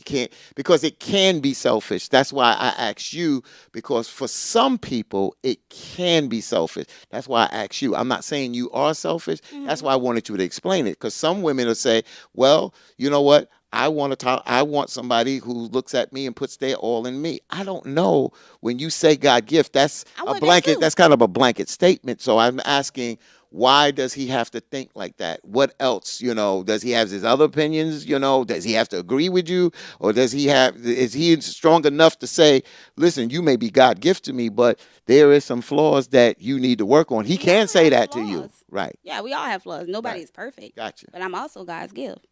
Because it can be selfish. That's why I asked you, because for some people it can be selfish. That's why I asked you. I'm not saying you are selfish. That's why I wanted you to explain it. Because some women will say, "Well, you know what? I want somebody who looks at me and puts their all in me." I don't know. When you say God gift, that's I a want that blanket. too. That's kind of a blanket statement. So I'm asking, why does he have to think like that? What else? Does he have his other opinions? Does he have to agree with you? Or is he strong enough to say, listen, you may be God gift to me, but there is some flaws that you need to work on. He We can all say have that to you. flaws. Right. Yeah, we all have flaws. Nobody Right. is perfect. Gotcha. But I'm also God's gift.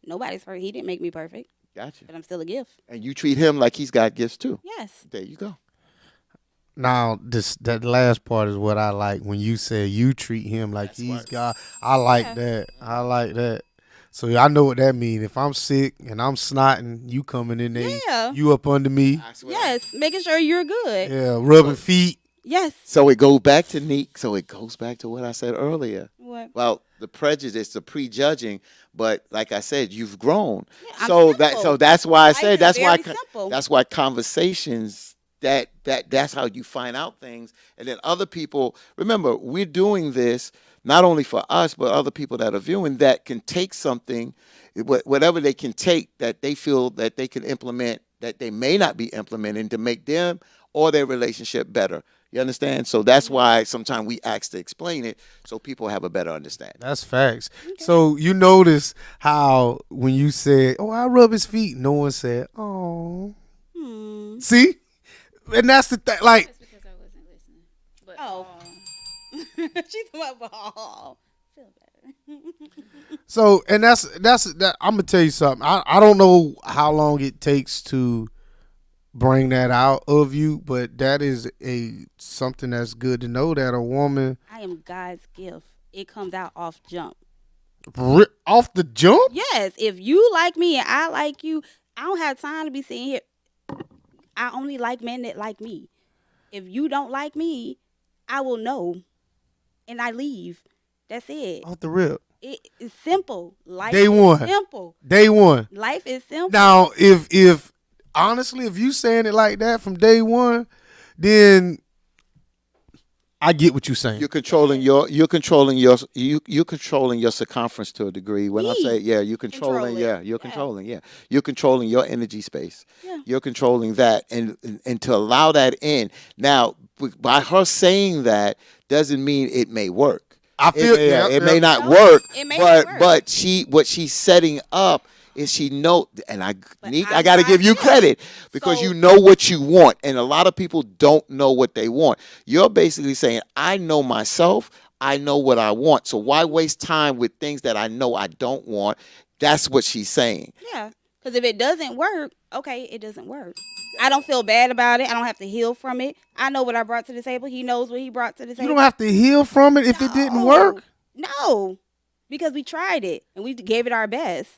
Nobody's perfect. He didn't make me perfect, Gotcha. but I'm still a gift. And you treat him like he's got gifts too. Yes. There you go. Now, that last part is what I like when you say you treat him like That's he's right. God. I like Yeah. that. I like that. So I know what that means. If I'm sick and I'm snotting, you coming in there, Yeah. you up under me, I swear. Yes. Making sure you're good. yeah, rubbing feet. Yes. So it goes back to Neek. So it goes back to what I said earlier. What? Well, the prejudice, the prejudging, but like I said, you've grown. Yeah, I'm so simple. that's why I Life said is very simple. that's why conversations that's how you find out things. And then other people, remember, we're doing this not only for us, but other people that are viewing that can take something, whatever they can take that they feel that they can implement that they may not be implementing to make them or their relationship better. You understand? So that's why sometimes we ask to explain it so people have a better understanding. That's facts. So you notice how when you said, "Oh, I rub his feet," no one said, "Oh." See, and that's the thing. Like, That's because I wasn't listening. But, Oh. She's about, oh, feel better. so, and that's that. I'm gonna tell you something. I don't know how long it takes to bring that out of you, but that is something that's good to know, that a woman I am God's gift. It comes out off jump. off the jump. Yes, if you like me and I like you, I don't have time to be sitting here. I only like men that like me. If you don't like me, I will know, and I leave. That's it. Off the rip. It's simple. Life Day is one. simple. Day one. Life is simple. Now, if honestly, if you saying it like that from day one, then I get what you're saying. You're controlling your circumference to a degree. When I Me. say you're controlling, Control it. you're controlling your energy space. Yeah. You're controlling that, and to allow that in. Now, by her saying that doesn't mean it may work. I feel It may not No, work, it may but not work. but what she's setting up is she know, and I I'm got to give you not credit because So- you know what you want, and a lot of people don't know what they want. You're basically saying, I know myself, I know what I want, so why waste time with things that I know I don't want? That's what she's saying. Yeah, because if it doesn't work, okay, it doesn't work. I don't feel bad about it. I don't have to heal from it. I know what I brought to the table. He knows what he brought to the You table. don't have to heal from it if it didn't work. No, because we tried it and we gave it our best.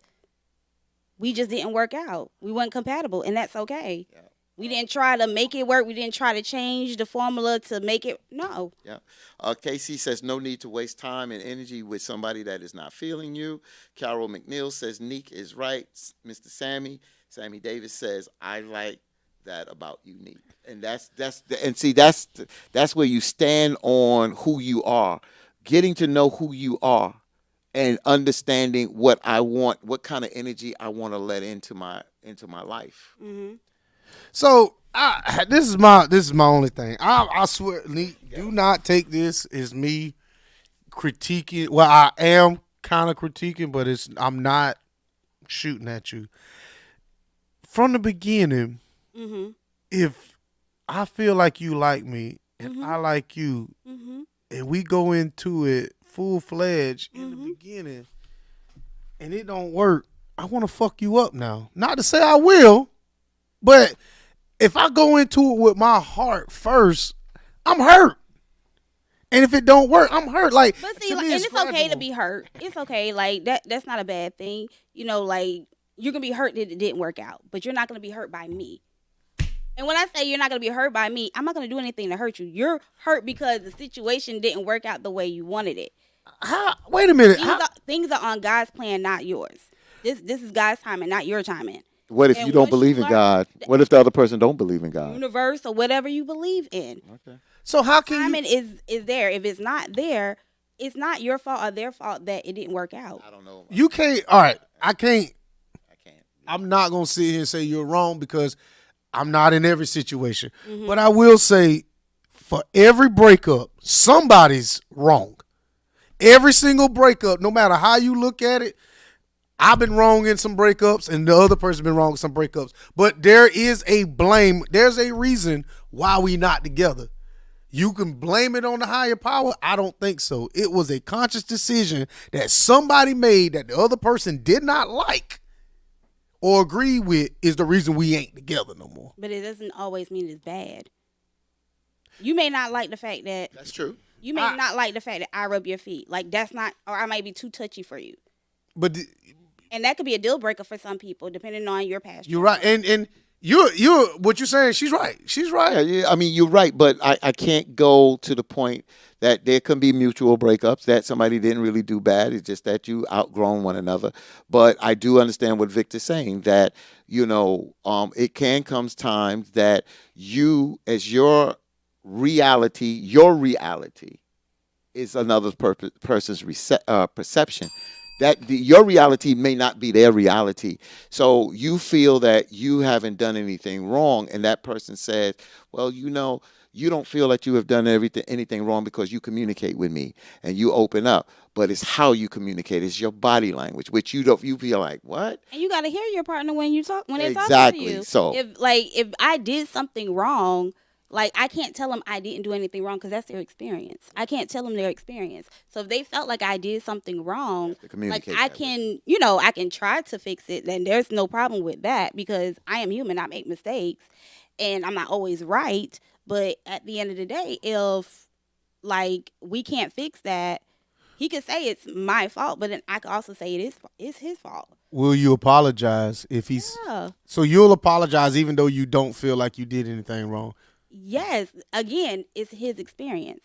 We just didn't work out. We weren't compatible, and that's okay. We didn't try to make it work. We didn't try to change the formula to make it. No. Yeah. KC says no need to waste time and energy with somebody that is not feeling you. Carol McNeil says Neek is right. Mr. Sammy Davis says I like that about you, Neek. And that's where you stand on who you are, getting to know who you are, and understanding what I want, what kind of energy I want to let into my life. Mm-hmm. So this is my only thing. I swear, Neek, do not take this as me critiquing. Well, I am kind of critiquing, but I'm not shooting at you. From the beginning, Mm-hmm. if I feel like you like me and Mhm. I like you, Mm-hmm. and we go into it full fledged in the Mhm. beginning, and it don't work, I want to fuck you up now. Not to say I will, but if I go into it with my heart first, I'm hurt. And if it don't work, I'm hurt. Like, But see, to like, me, and it's okay to gradual. be hurt. It's okay. Like that's not a bad thing. You know, like you're gonna be hurt that it didn't work out, but you're not gonna be hurt by me. And when I say you're not gonna be hurt by me, I'm not gonna do anything to hurt you. You're hurt because the situation didn't work out the way you wanted it. Wait a minute. Things are on God's plan, not yours. This is God's timing, not your timing. What if And you don't once you believe in learn- God? What if the other person don't believe in God? Universe or whatever you believe in. Okay. So how can Timing you? is there. If it's not there, it's not your fault or their fault that it didn't work out. I don't know. You can't. All right. I can't. I can't. I'm not gonna sit here and say you're wrong because I'm not in every situation. Mhm. But I will say, for every breakup, somebody's wrong. Every single breakup, no matter how you look at it, I've been wrong in some breakups, and the other person been wrong in some breakups. But there is a blame. There's a reason why we not together. You can blame it on the higher power. I don't think so. It was a conscious decision that somebody made that the other person did not like or agree with is the reason we ain't together no more. But it doesn't always mean it's bad. You may not like the fact that That's true. you may not like the fact that I rub your feet. Like that's not, or I might be too touchy for you, But and that could be a deal breaker for some people, depending on your past. you're right. And you're what you're saying, she's right. She's right. Yeah, I mean, you're right, but I can't go to the point that there can be mutual breakups, that somebody didn't really do bad. It's just that you outgrown one another. But I do understand what Victor's saying, that, it can come times that you, as your reality is another person's perception. That your reality may not be their reality. So you feel that you haven't done anything wrong, and that person says, well, you don't feel that you have done anything wrong because you communicate with me and you open up. But it's how you communicate. It's your body language, which you feel like, what? And you got to hear your partner when they're talking to Exactly. you. So if I did something wrong, like I can't tell them I didn't do anything wrong because that's their experience. I can't tell them their experience. So if they felt like I did something wrong, to communicate I that can, I can try to fix it. Then there's no problem with that because I am human. I make mistakes, and I'm not always right. But at the end of the day, if like we can't fix that, he could say it's my fault, but then I could also say it's his fault. Will you apologize if he's Yeah. so you'll apologize even though you don't feel like you did anything wrong? Yes. Again, it's his experience.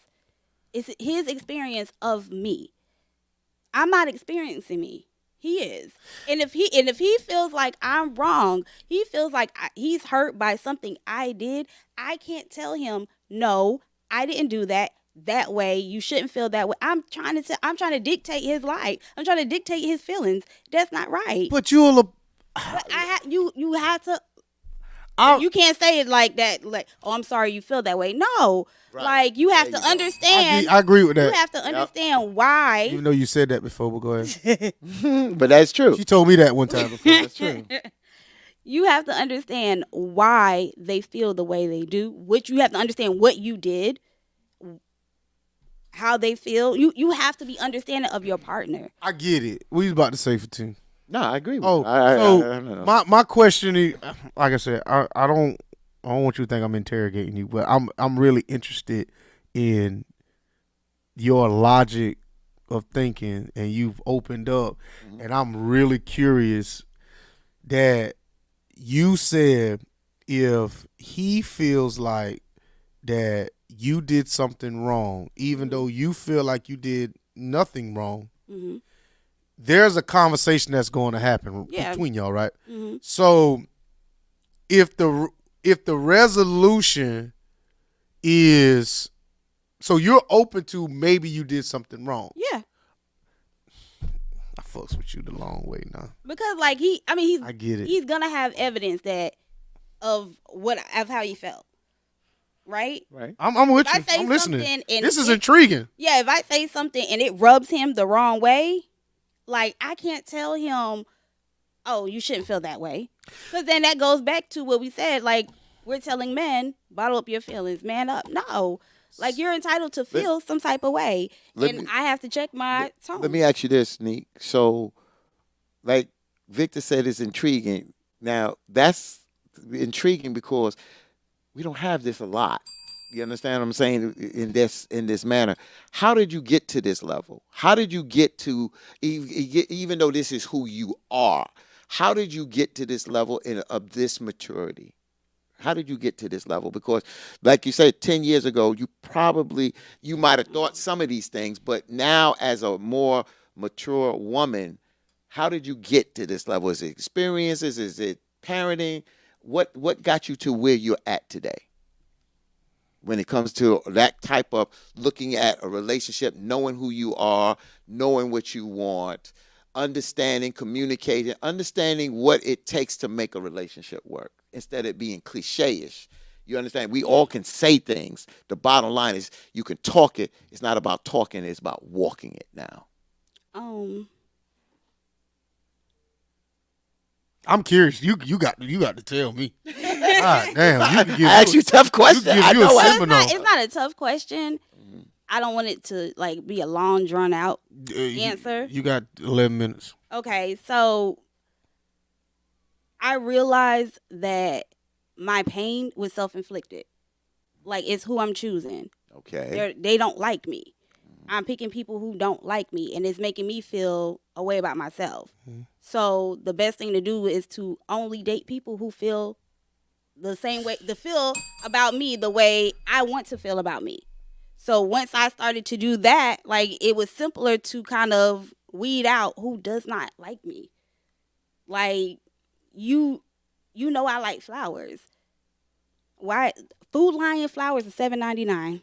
It's his experience of me. I'm not experiencing me. He is. And if he feels like I'm wrong, he feels like he's hurt by something I did, I can't tell him, "No, I didn't do that. That way, you shouldn't feel that way." I'm trying to dictate his life. I'm trying to dictate his feelings. That's not right. But you'll But you have to. I'll- You can't say it like that. Like, "Oh, I'm sorry you feel that way." No, Right. like you have There to you go. understand. I agree with You that. have to understand why. Even though you said that before, but go ahead. but that's true. She told me that one time before. That's true. You have to understand why they feel the way they do. Which you have to understand what you did, how they feel. You have to be understanding of your partner. I get it. We was about to say for two. No, I agree with Oh, you. I so don't know. my question is, like I said, I don't want you to think I'm interrogating you, but I'm really interested in your logic of thinking, and you've opened up, and I'm really curious that you said if he feels like that you did something wrong, even though you feel like you did nothing wrong, Mhm. there's a conversation that's going to happen Yeah. between y'all, right? Mhm. So if the resolution is, so you're open to maybe you did something wrong. Yeah. I fucks with you the long way now. Because like I get it. he's gonna have evidence of how he felt. Right? Right. I'm with If I you. say I'm listening. something and This is intriguing. Yeah, if I say something and it rubs him the wrong way, like I can't tell him, "Oh, you shouldn't feel that way," because then that goes back to what we said. Like we're telling men, bottle up your feelings, man up. No, like you're entitled to feel some type of way, and I have to check my tone. Let me ask you this, Neek. So, like Victor said, it's intriguing. Now, that's intriguing because we don't have this a lot. You understand what I'm saying in this manner? How did you get to this level? How did you get to even though this is who you are? How did you get to this level of this maturity? How did you get to this level? Because, like you said, 10 years ago, you might have thought some of these things, but now as a more mature woman, how did you get to this level? Is it experiences? Is it parenting? What got you to where you're at today? When it comes to that type of looking at a relationship, knowing who you are, knowing what you want, understanding, communicating, understanding what it takes to make a relationship work instead of being cliche-ish. You understand? We all can say things. The bottom line is you can talk it. It's not about talking. It's about walking it now. I'm curious. You got to tell me. God damn. I asked you tough questions. I know. It's not a tough question. I don't want it to like be a long drawn out answer. You got 11 minutes. Okay, so I realized that my pain was self-inflicted. Like it's who I'm choosing. Okay. They don't like me. I'm picking people who don't like me, and it's making me feel a way about myself. So the best thing to do is to only date people who feel the same way, to feel about me the way I want to feel about me. So once I started to do that, like it was simpler to kind of weed out who does not like me. Like you know I like flowers. Why Food Lion flowers are $7.99.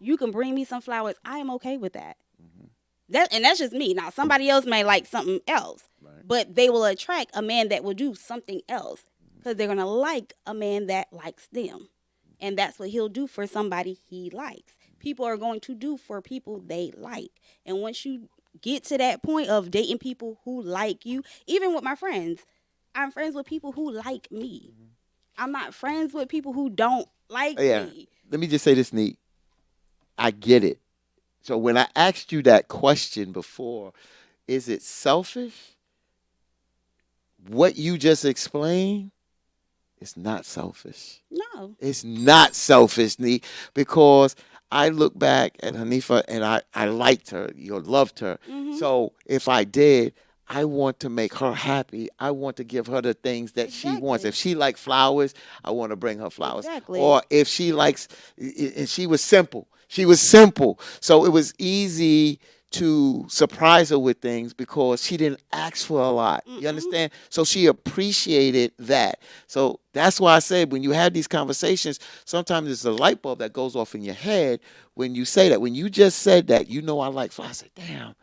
You can bring me some flowers. I am okay with that. That's just me. Now somebody else may like something else, but they will attract a man that will do something else because they're gonna like a man that likes them, and that's what he'll do for somebody he likes. People are going to do for people they like, and once you get to that point of dating people who like you, even with my friends, I'm friends with people who like me. I'm not friends with people who don't like me. Let me just say this, Neat. I get it. So when I asked you that question before, is it selfish? What you just explained, it's not selfish. No. It's not selfish, Neat, because I look back at Hanifa and I liked her, loved her. So if I did, I want to make her happy. I want to give her the things that she wants. If she likes flowers, I want to bring her flowers. Or if she likes, and she was simple. She was simple. So it was easy to surprise her with things because she didn't ask for a lot. You understand? So she appreciated that. So that's why I said when you have these conversations, sometimes it's a light bulb that goes off in your head when you say that. When you just said that, I like flowers. I said, damn.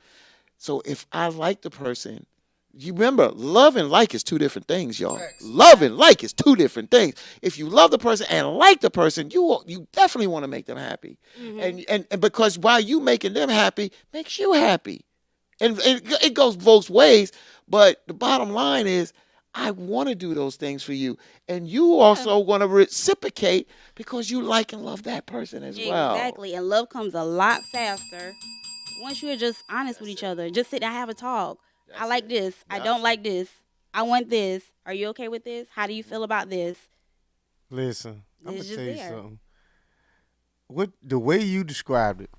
So if I like the person, you remember, love and like is two different things, y'all. Love and like is two different things. If you love the person and like the person, you definitely want to make them happy. And because while you making them happy, makes you happy. And it goes both ways. But the bottom line is, I want to do those things for you. And you also want to reciprocate because you like and love that person as well. Exactly. And love comes a lot faster once you're just honest with each other. Just sit down and have a talk. I like this. I don't like this. I want this. Are you okay with this? How do you feel about this? Listen, I'm It's gonna just tell you there. something. The way you described it,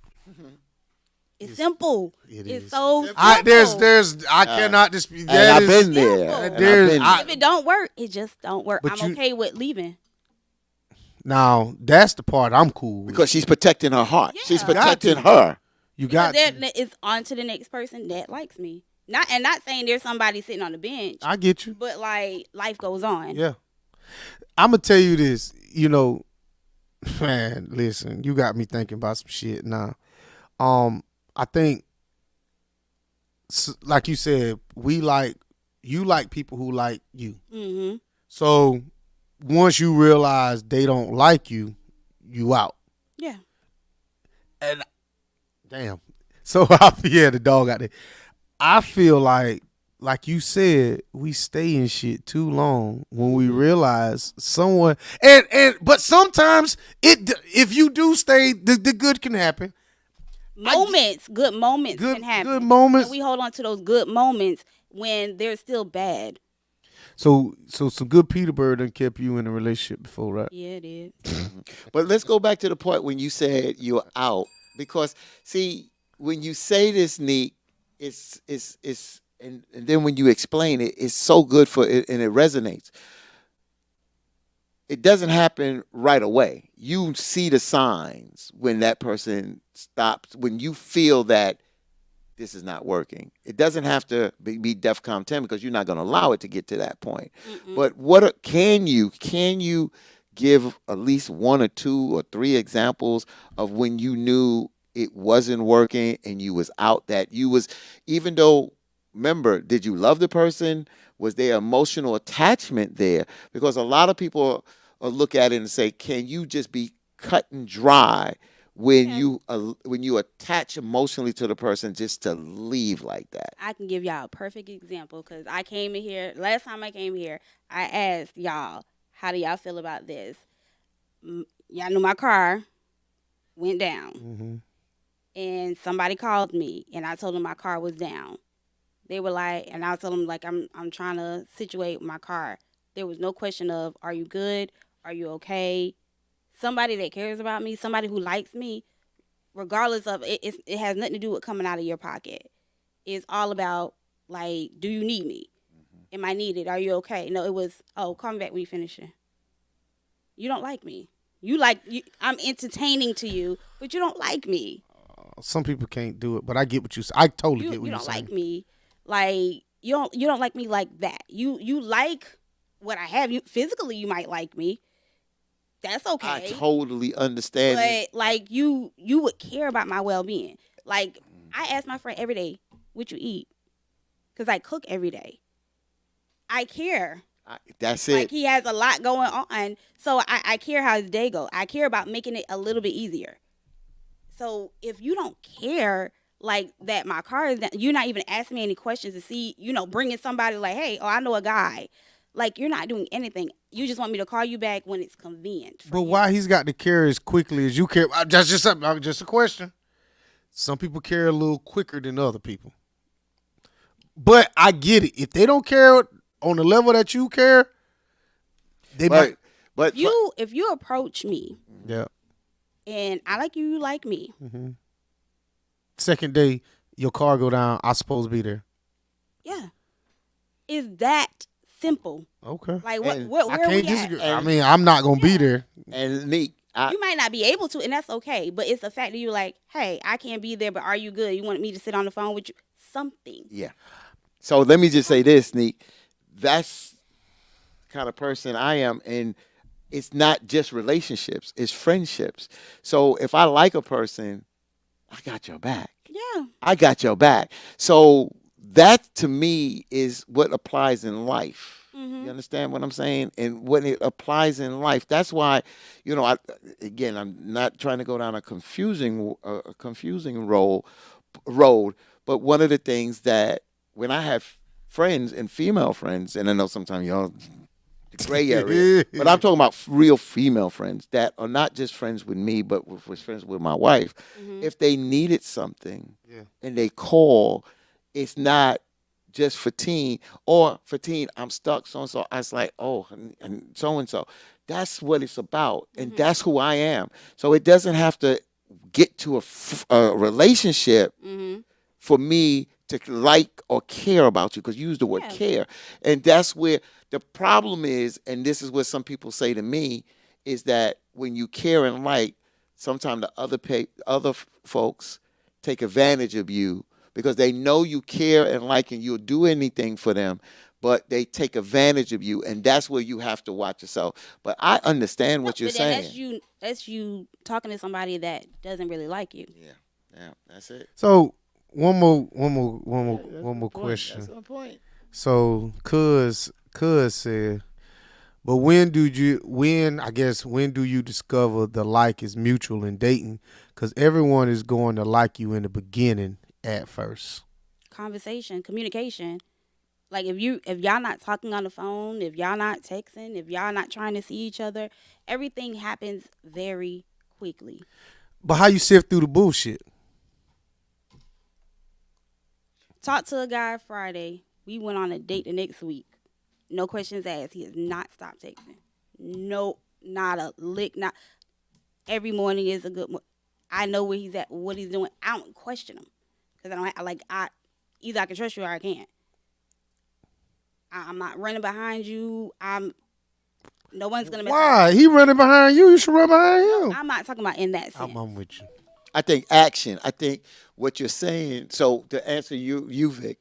It's simple. It It's is. so simple. I cannot dispute. And That I've is been there. simple. And I've There's- been I- If it don't work, it just don't work. But I'm you- okay with leaving. now that's the part I'm cool with. because she's protecting her heart. She's Yeah. protecting Got her. You Because got to. then it's on to the next person that likes me. Not saying there's somebody sitting on the bench, I get you. but like life goes on. Yeah. I'm gonna tell you this. You know, man. Listen, you got me thinking about some shit now. I think, like you said, you like people who like you. Mm-hmm. So once you realize they don't like you, you out. Yeah. And damn. So yeah, the dog out there. I feel like you said, we stay in shit too long when we realize someone but sometimes if you do stay, the good can happen. Good moments can happen. Good moments. And we hold on to those good moments when they're still bad. So some good Peterbird done kept you in a relationship before, right? Yeah, it is. But let's go back to the point when you said you're out. Because, see, when you say this, Neek, it's and then when you explain it, it's so good for it and it resonates. It doesn't happen right away. You see the signs when that person stops, when you feel that this is not working. It doesn't have to be DEFCON 10 because you're not going to allow it to get to that point. But can you give at least one or two or three examples of when you knew it wasn't working and you was out, that you was, even though, remember, did you love the person? Was there emotional attachment there? Because a lot of people look at it and say, can you just be cut and dry when you attach emotionally to the person just to leave like that? I can give y'all a perfect example because I came in here, last time I came here, I asked y'all, how do y'all feel about this? Y'all knew my car went down. Mm-hmm. And somebody called me and I told them my car was down. They were like, and I told them like, I'm trying to situate my car. There was no question of, are you good? Are you okay? Somebody that cares about me, somebody who likes me, regardless of it, it has nothing to do with coming out of your pocket. It's all about like, do you need me? Am I needed? Are you okay? No, it was, oh, call me back when you finish it. You don't like me. I'm entertaining to you, but you don't like me. Some people can't do it, but I get what you say. I totally get what You you're don't saying. like me. Like you don't like me like that. You like what I have. You physically you might like me. That's okay. I totally understand it. But like you would care about my well being. Like I ask my friend every day, what you eat? Because I cook every day. I care. That's Like it. he has a lot going on. So I care how his day go. I care about making it a little bit easier. So if you don't care like that my car is down, you're not even asking me any questions to see, bringing somebody like, hey, I know a guy. Like you're not doing anything. You just want me to call you back when it's convenient. But why he's got to care as quickly as you care? That's just a question. Some people care a little quicker than other people. But I get it. If they don't care on the level that you care, they might. But If you approach me Yeah. and I like you, you like me. Mm-hmm. Second day, your car go down. I supposed to be there. Yeah. Is that simple? Okay. Like And where I we can't at? disagree. I mean, I'm not gonna be there. and Neek, You might not be able to, and that's okay. But it's the fact that you're like, hey, I can't be there, but are you good? You want me to sit on the phone with you? Something. yeah. So let me just say this, Neek. That's the kind of person I am, and it's not just relationships; it's friendships. So if I like a person, I got your back. Yeah. I got your back. So that to me is what applies in life. Mm-hmm. You understand what I'm saying? And when it applies in life, that's why, I'm not trying to go down a confusing road. But one of the things that when I have friends and female friends, and I know sometimes y'all the gray area, but I'm talking about real female friends that are not just friends with me, but was friends with my wife. Mm-hmm. If they needed something Yeah. and they call, it's not just Fatine or Fatine, I'm stuck, so-and-so. I was like, oh, and so-and-so. That's what it's about, and that's who I am. So it doesn't have to get to a relationship Mm-hmm. for me to like or care about you, because you use the word Yeah. care. And that's where the problem is, and this is what some people say to me, is that when you care and like, sometimes the other folks take advantage of you because they know you care and like and you'll do anything for them, but they take advantage of you, and that's where you have to watch yourself. But I understand what you're But then saying. that's you talking to somebody that doesn't really like you. Yeah, yeah, that's it. So one more That's one my more point. question. That's my point. So cuz said, but when do you discover the like is mutual in dating? Because everyone is going to like you in the beginning at first. Conversation, communication. Like if y'all not talking on the phone, if y'all not texting, if y'all not trying to see each other, everything happens very quickly. But how you sift through the bullshit? Talked to a guy Friday. We went on a date the next week. No questions asked. He has not stopped texting. No, not a lick. Not every morning is a good. I know where he's at, what he's doing. I don't question him because I don't like. Either I can trust you or I can't. I'm not running behind you. No one's gonna mess. Why? He running behind you. You should run behind him. I'm not talking about in that sense. I'm with you. I think action. I think what you're saying. So to answer you, Vic,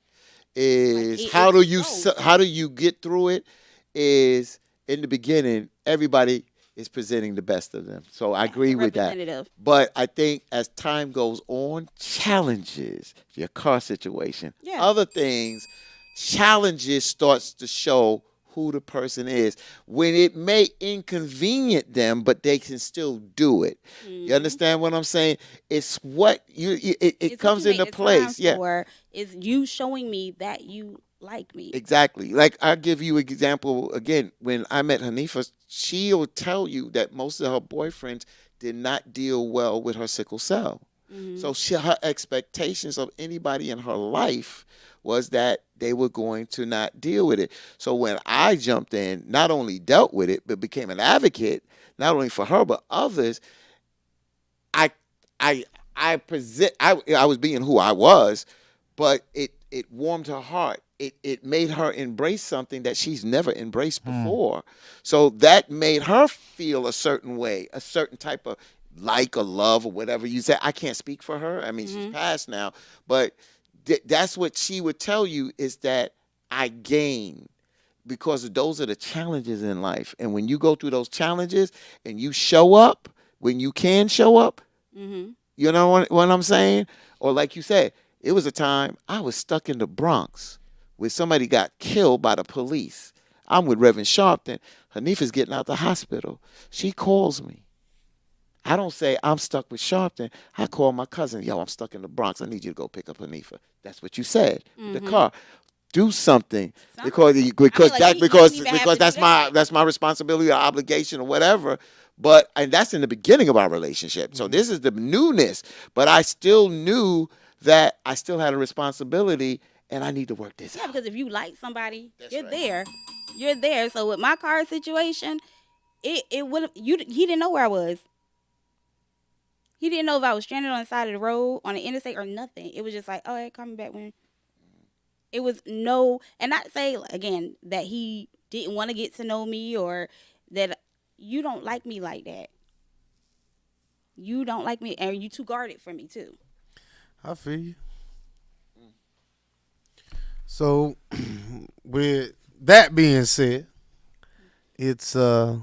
is Like, how do you goes. how do you get through it? Is in the beginning, everybody is presenting the best of them. So I agree with that. Representative. But I think as time goes on, challenges, your car situation, Yeah. other things, challenges starts to show who the person is. When it may inconvenient them, but they can still do it. You understand what I'm saying? It's what it It's what comes you into make the place. time Yeah. for. It's you showing me that you like me. Exactly. Like I'll give you an example again. When I met Hanifa, she'll tell you that most of her boyfriends did not deal well with her sickle cell. So her expectations of anybody in her life was that they were going to not deal with it. So when I jumped in, not only dealt with it, but became an advocate, not only for her but others, I I I was being who I was, but it warmed her heart. It made her embrace something that she's never embraced before. So that made her feel a certain way, a certain type of like or love or whatever you say. I can't speak for her. I mean, she's passed now, but that's what she would tell you is that I gain because those are the challenges in life. And when you go through those challenges and you show up when you can show up, you know what I'm saying? Or like you said, it was a time I was stuck in the Bronx where somebody got killed by the police. I'm with Reverend Sharpton. Hanifa's getting out the hospital. She calls me. I don't say I'm stuck with Sharpton. I call my cousin. Yo, I'm stuck in the Bronx. I need you to go pick up Hanifa. That's what you said. The car. Do something because like he didn't even have to that's do my that. responsibility or obligation or whatever. But and that's in the beginning of our relationship. So this is the newness. But I still knew that I still had a responsibility and I need to work this Yeah, out. because if you like somebody, you're right. there. You're there. So with my car situation, it would he didn't know where I was. He didn't know if I was stranded on the side of the road, on the interstate, or nothing. It was just like, oh, hey, call me back when. It was no, and not say again that he didn't want to get to know me or that you don't like me like that. You don't like me, and you too guarded for me too. I feel you. So, with that being said, it's 10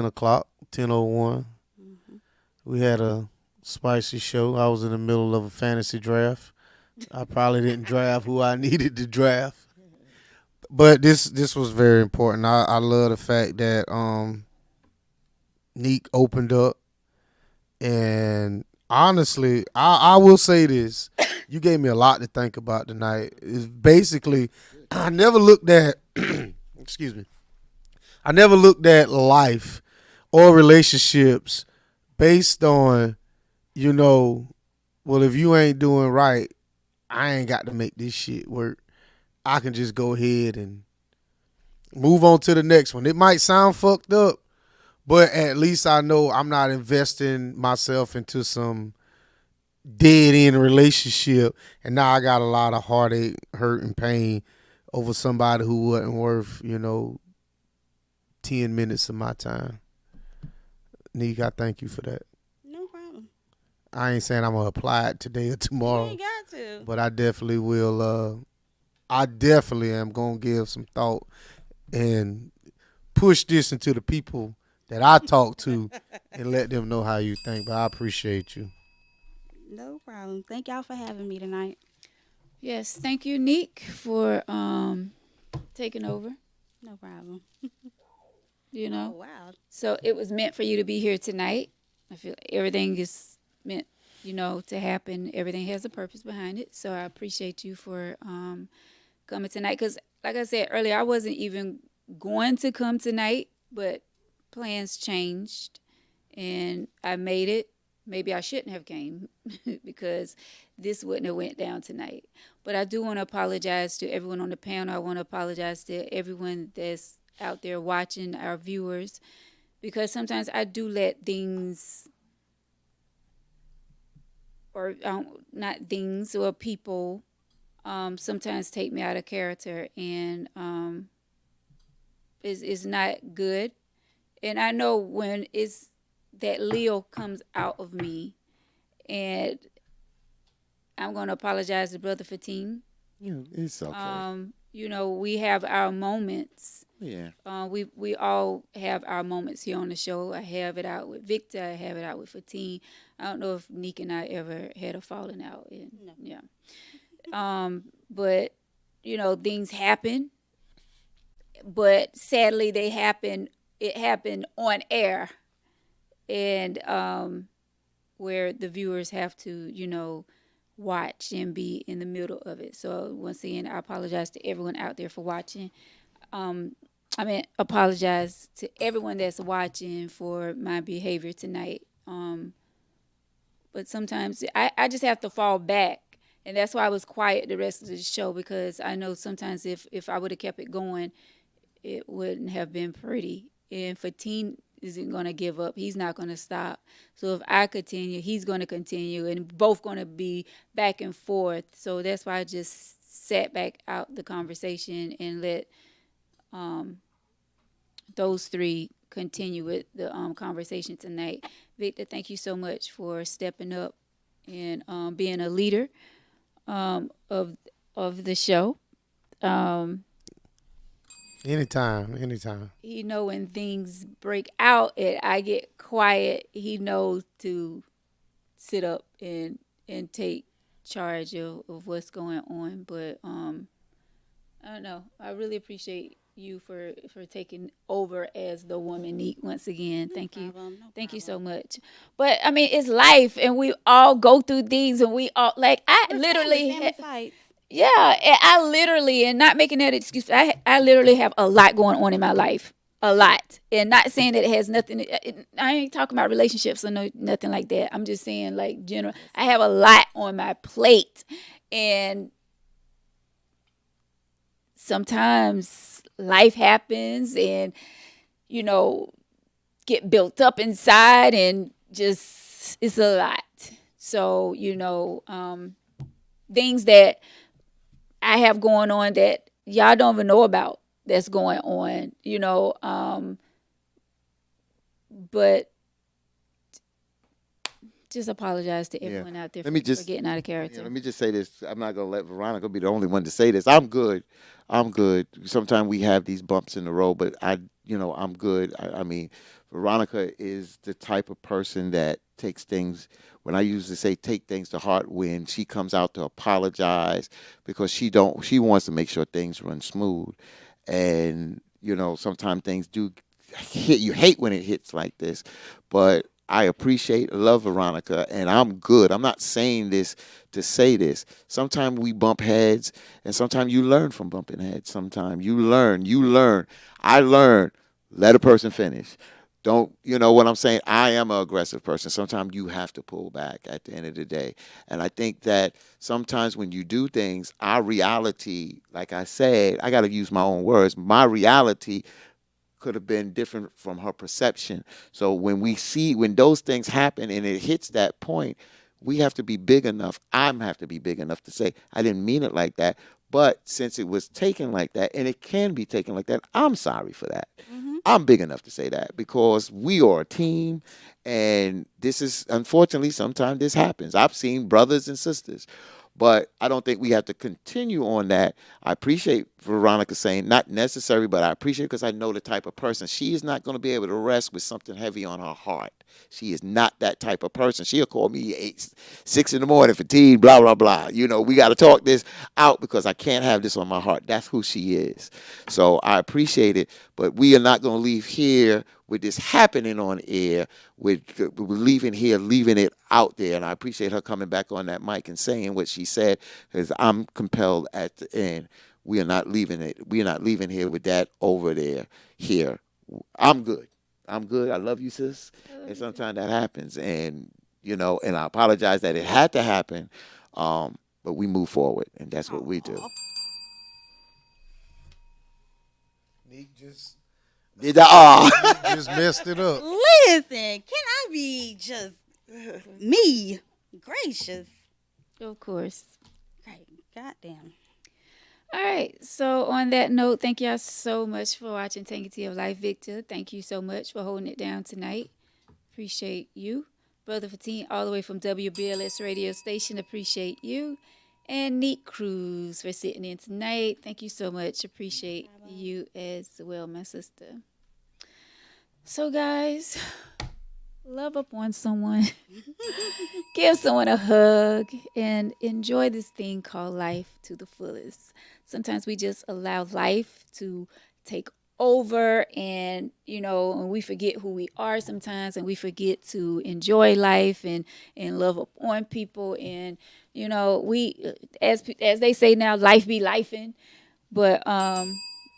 o'clock, 10:01. We had a spicy show. I was in the middle of a fantasy draft. I probably didn't draft who I needed to draft, but this was very important. I love the fact that Neek opened up, and honestly, I will say this: you gave me a lot to think about tonight. It's basically, I never looked at, excuse me, I never looked at life or relationships based on, well, if you ain't doing right, I ain't got to make this shit work. I can just go ahead and move on to the next one. It might sound fucked up, but at least I know I'm not investing myself into some dead end relationship, and now I got a lot of heartache, hurt, and pain over somebody who wasn't worth 10 minutes of my time. Neek, I thank you for that. No problem. I ain't saying I'm gonna apply it today or You tomorrow, ain't got to. but I definitely will. I definitely am gonna give some thought and push this into the people that I talk to and let them know how you think. But I appreciate you. No problem. Thank y'all for having me tonight. Yes, thank you, Neek, for taking over. No problem. You Oh, know, wow. so it was meant for you to be here tonight. I feel everything is meant, to happen. Everything has a purpose behind it. So I appreciate you for coming tonight. Because, like I said earlier, I wasn't even going to come tonight, but plans changed, and I made it. Maybe I shouldn't have came because this wouldn't have went down tonight. But I do want to apologize to everyone on the panel. I want to apologize to everyone that's out there watching, our viewers, because sometimes I do let things, or not things, or people sometimes take me out of character, and it's not good. And I know when it's that Leo comes out of me, and I'm going to apologize to Brother Fatim. Yeah, it's okay. We have our moments. Yeah. We all have our moments here on the show. I have it out with Victor. I have it out with Fatim. I don't know if Neek and I ever had a falling out. No. Yeah. But things happen. But sadly, they happen. It happened on air, and where the viewers have to watch and be in the middle of it. So once again, I apologize to everyone out there for watching. Apologize to everyone that's watching for my behavior tonight. But sometimes I just have to fall back. And that's why I was quiet the rest of the show, because I know sometimes if I would have kept it going, it wouldn't have been pretty. And Fatim isn't going to give up. He's not going to stop. So if I continue, he's going to continue, and both going to be back and forth. So that's why I just sat back out the conversation and let those three continue with the conversation tonight. Victor, thank you so much for stepping up and being a leader of the show. Anytime. When things break out and I get quiet, he knows to sit up and take charge of what's going on. But I don't know. I really appreciate you for taking over as the woman Neek once again. Thank you. Thank you so much. But I mean, it's life, and we all go through things, and we all Family fights. yeah, and I literally, and not making that excuse, I literally have a lot going on in my life. A lot. And not saying that it has nothing, I ain't talking about relationships or nothing like that. I'm just saying, like, general. I have a lot on my plate. And sometimes life happens and, get built up inside, and just, it's a lot. So, things that I have going on that y'all don't even know about that's going on, but just apologize to everyone out there for getting out of character. Let me just say this. I'm not going to let Veronica be the only one to say this. I'm good. Sometimes we have these bumps in the road, but I'm good. I mean, Veronica is the type of person that takes things, when I used to say take things to heart, when she comes out to apologize, because she wants to make sure things run smooth. And, sometimes things do hit. You hate when it hits like this, but I love Veronica, and I'm good. I'm not saying this to say this. Sometimes we bump heads, and sometimes you learn from bumping heads. Sometimes you learn. I learned. Let a person finish. Don't, you know what I'm saying? I am an aggressive person. Sometimes you have to pull back at the end of the day. And I think that sometimes when you do things, our reality, like I said, I got to use my own words, my reality could have been different from her perception. So when those things happen and it hits that point, we have to be big enough. Have to be big enough to say, I didn't mean it like that. But since it was taken like that, and it can be taken like that, I'm sorry for that. Mm-hmm. I'm big enough to say that because we are a team, and this is unfortunately sometimes this happens. I've seen brothers and sisters, but I don't think we have to continue on that. I appreciate Veronica saying not necessary, but I appreciate because I know the type of person. She is not going to be able to rest with something heavy on her heart. She is not that type of person. She'll call me 6 in the morning, fatigue, blah blah blah. We got to talk this out because I can't have this on my heart. That's who she is. So I appreciate it, but we are not going to leave here with this happening on air. We're leaving here, leaving it out there, and I appreciate her coming back on that mic and saying what she said because I'm compelled at the end. We are not leaving it. We are not leaving here with that over there. Here, I'm good. I'm good. I love you, sis. And sometimes that happens, and and I apologize that it had to happen, but we move forward, and that's what we do. Nick just Did I? just messed it up. Listen, can I be just me? Gracious. Of course. Great. Goddamn. All right. So on that note, thank y'all so much for watching Tangy of Life. Victor, thank you so much for holding it down tonight. Appreciate you. Brother Fatine, all the way from WBLS radio station. Appreciate you. And Neat Cruz for sitting in tonight. Thank you so much. Appreciate you as well, my sister. So guys, love up on someone. Give someone a hug and enjoy this thing called life to the fullest. Sometimes we just allow life to take over and and we forget who we are sometimes, and we forget to enjoy life and love up on people, and we as they say now, life be lifing, but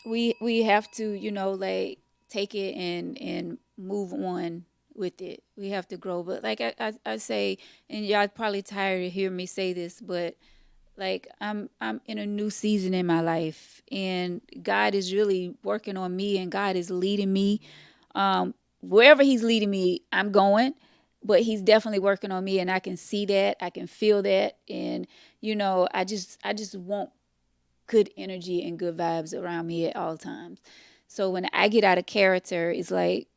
we have to like take it and move on with it. We have to grow. But like I say, and y'all probably tired of hearing me say this, but like I'm in a new season in my life, and God is really working on me, and God is leading me. Wherever He's leading me, I'm going. But He's definitely working on me, and I can see that, I can feel that, and I just want good energy and good vibes around me at all times. So when I get out of character, it's like,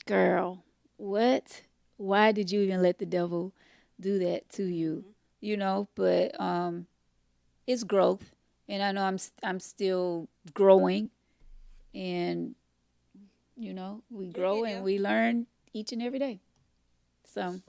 girl, what? Why did you even let the devil do that to you? But it's growth, and I know I'm still growing, and we grow and we learn each and every day. So.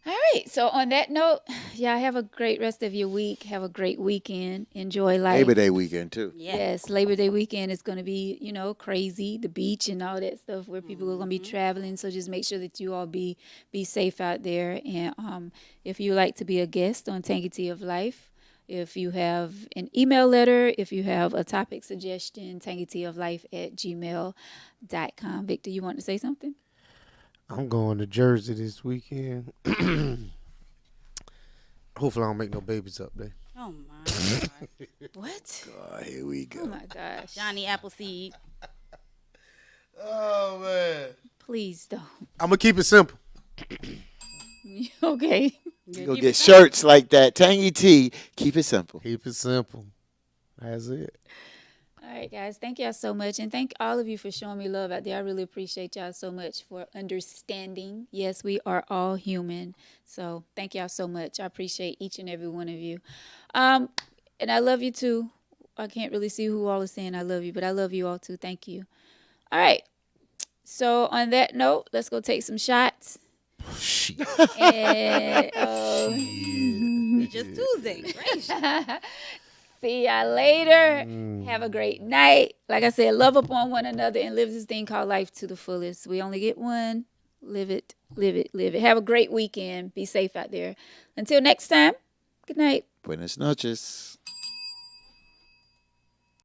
All right. So on that note, y'all have a great rest of your week. Have a great weekend. Enjoy life. Labor Day weekend too. Yeah. Yes, Labor Day weekend is going to be, crazy. The beach and all that stuff where people are going to be traveling. So just make sure that you all be safe out there. And if you like to be a guest on Tangy Tea of Life, if you have an email letter, if you have a topic suggestion, tangyteaoflife@gmail.com. Victor, you want to say something? I'm going to Jersey this weekend. Hopefully I don't make no babies up there. Oh my God. What? Here we go. Oh my gosh. Johnny Appleseed. Oh man. Please don't. I'm gonna keep it simple. Okay. You go get shirts like that. Tangy Tea. Keep it simple. Keep it simple. That's it. All right, guys. Thank y'all so much. And thank all of you for showing me love out there. I really appreciate y'all so much for understanding. Yes, we are all human. So thank y'all so much. I appreciate each and every one of you. And I love you too. I can't really see who all is saying I love you, but I love you all too. Thank you. All right. So on that note, let's go take some shots. And, It's just Tuesday. Great. see y'all later. Have a great night. Like I said, love upon one another and live this thing called life to the fullest. We only get one. Live it, live it, live it. Have a great weekend. Be safe out there. Until next time, good night. Buenas noches.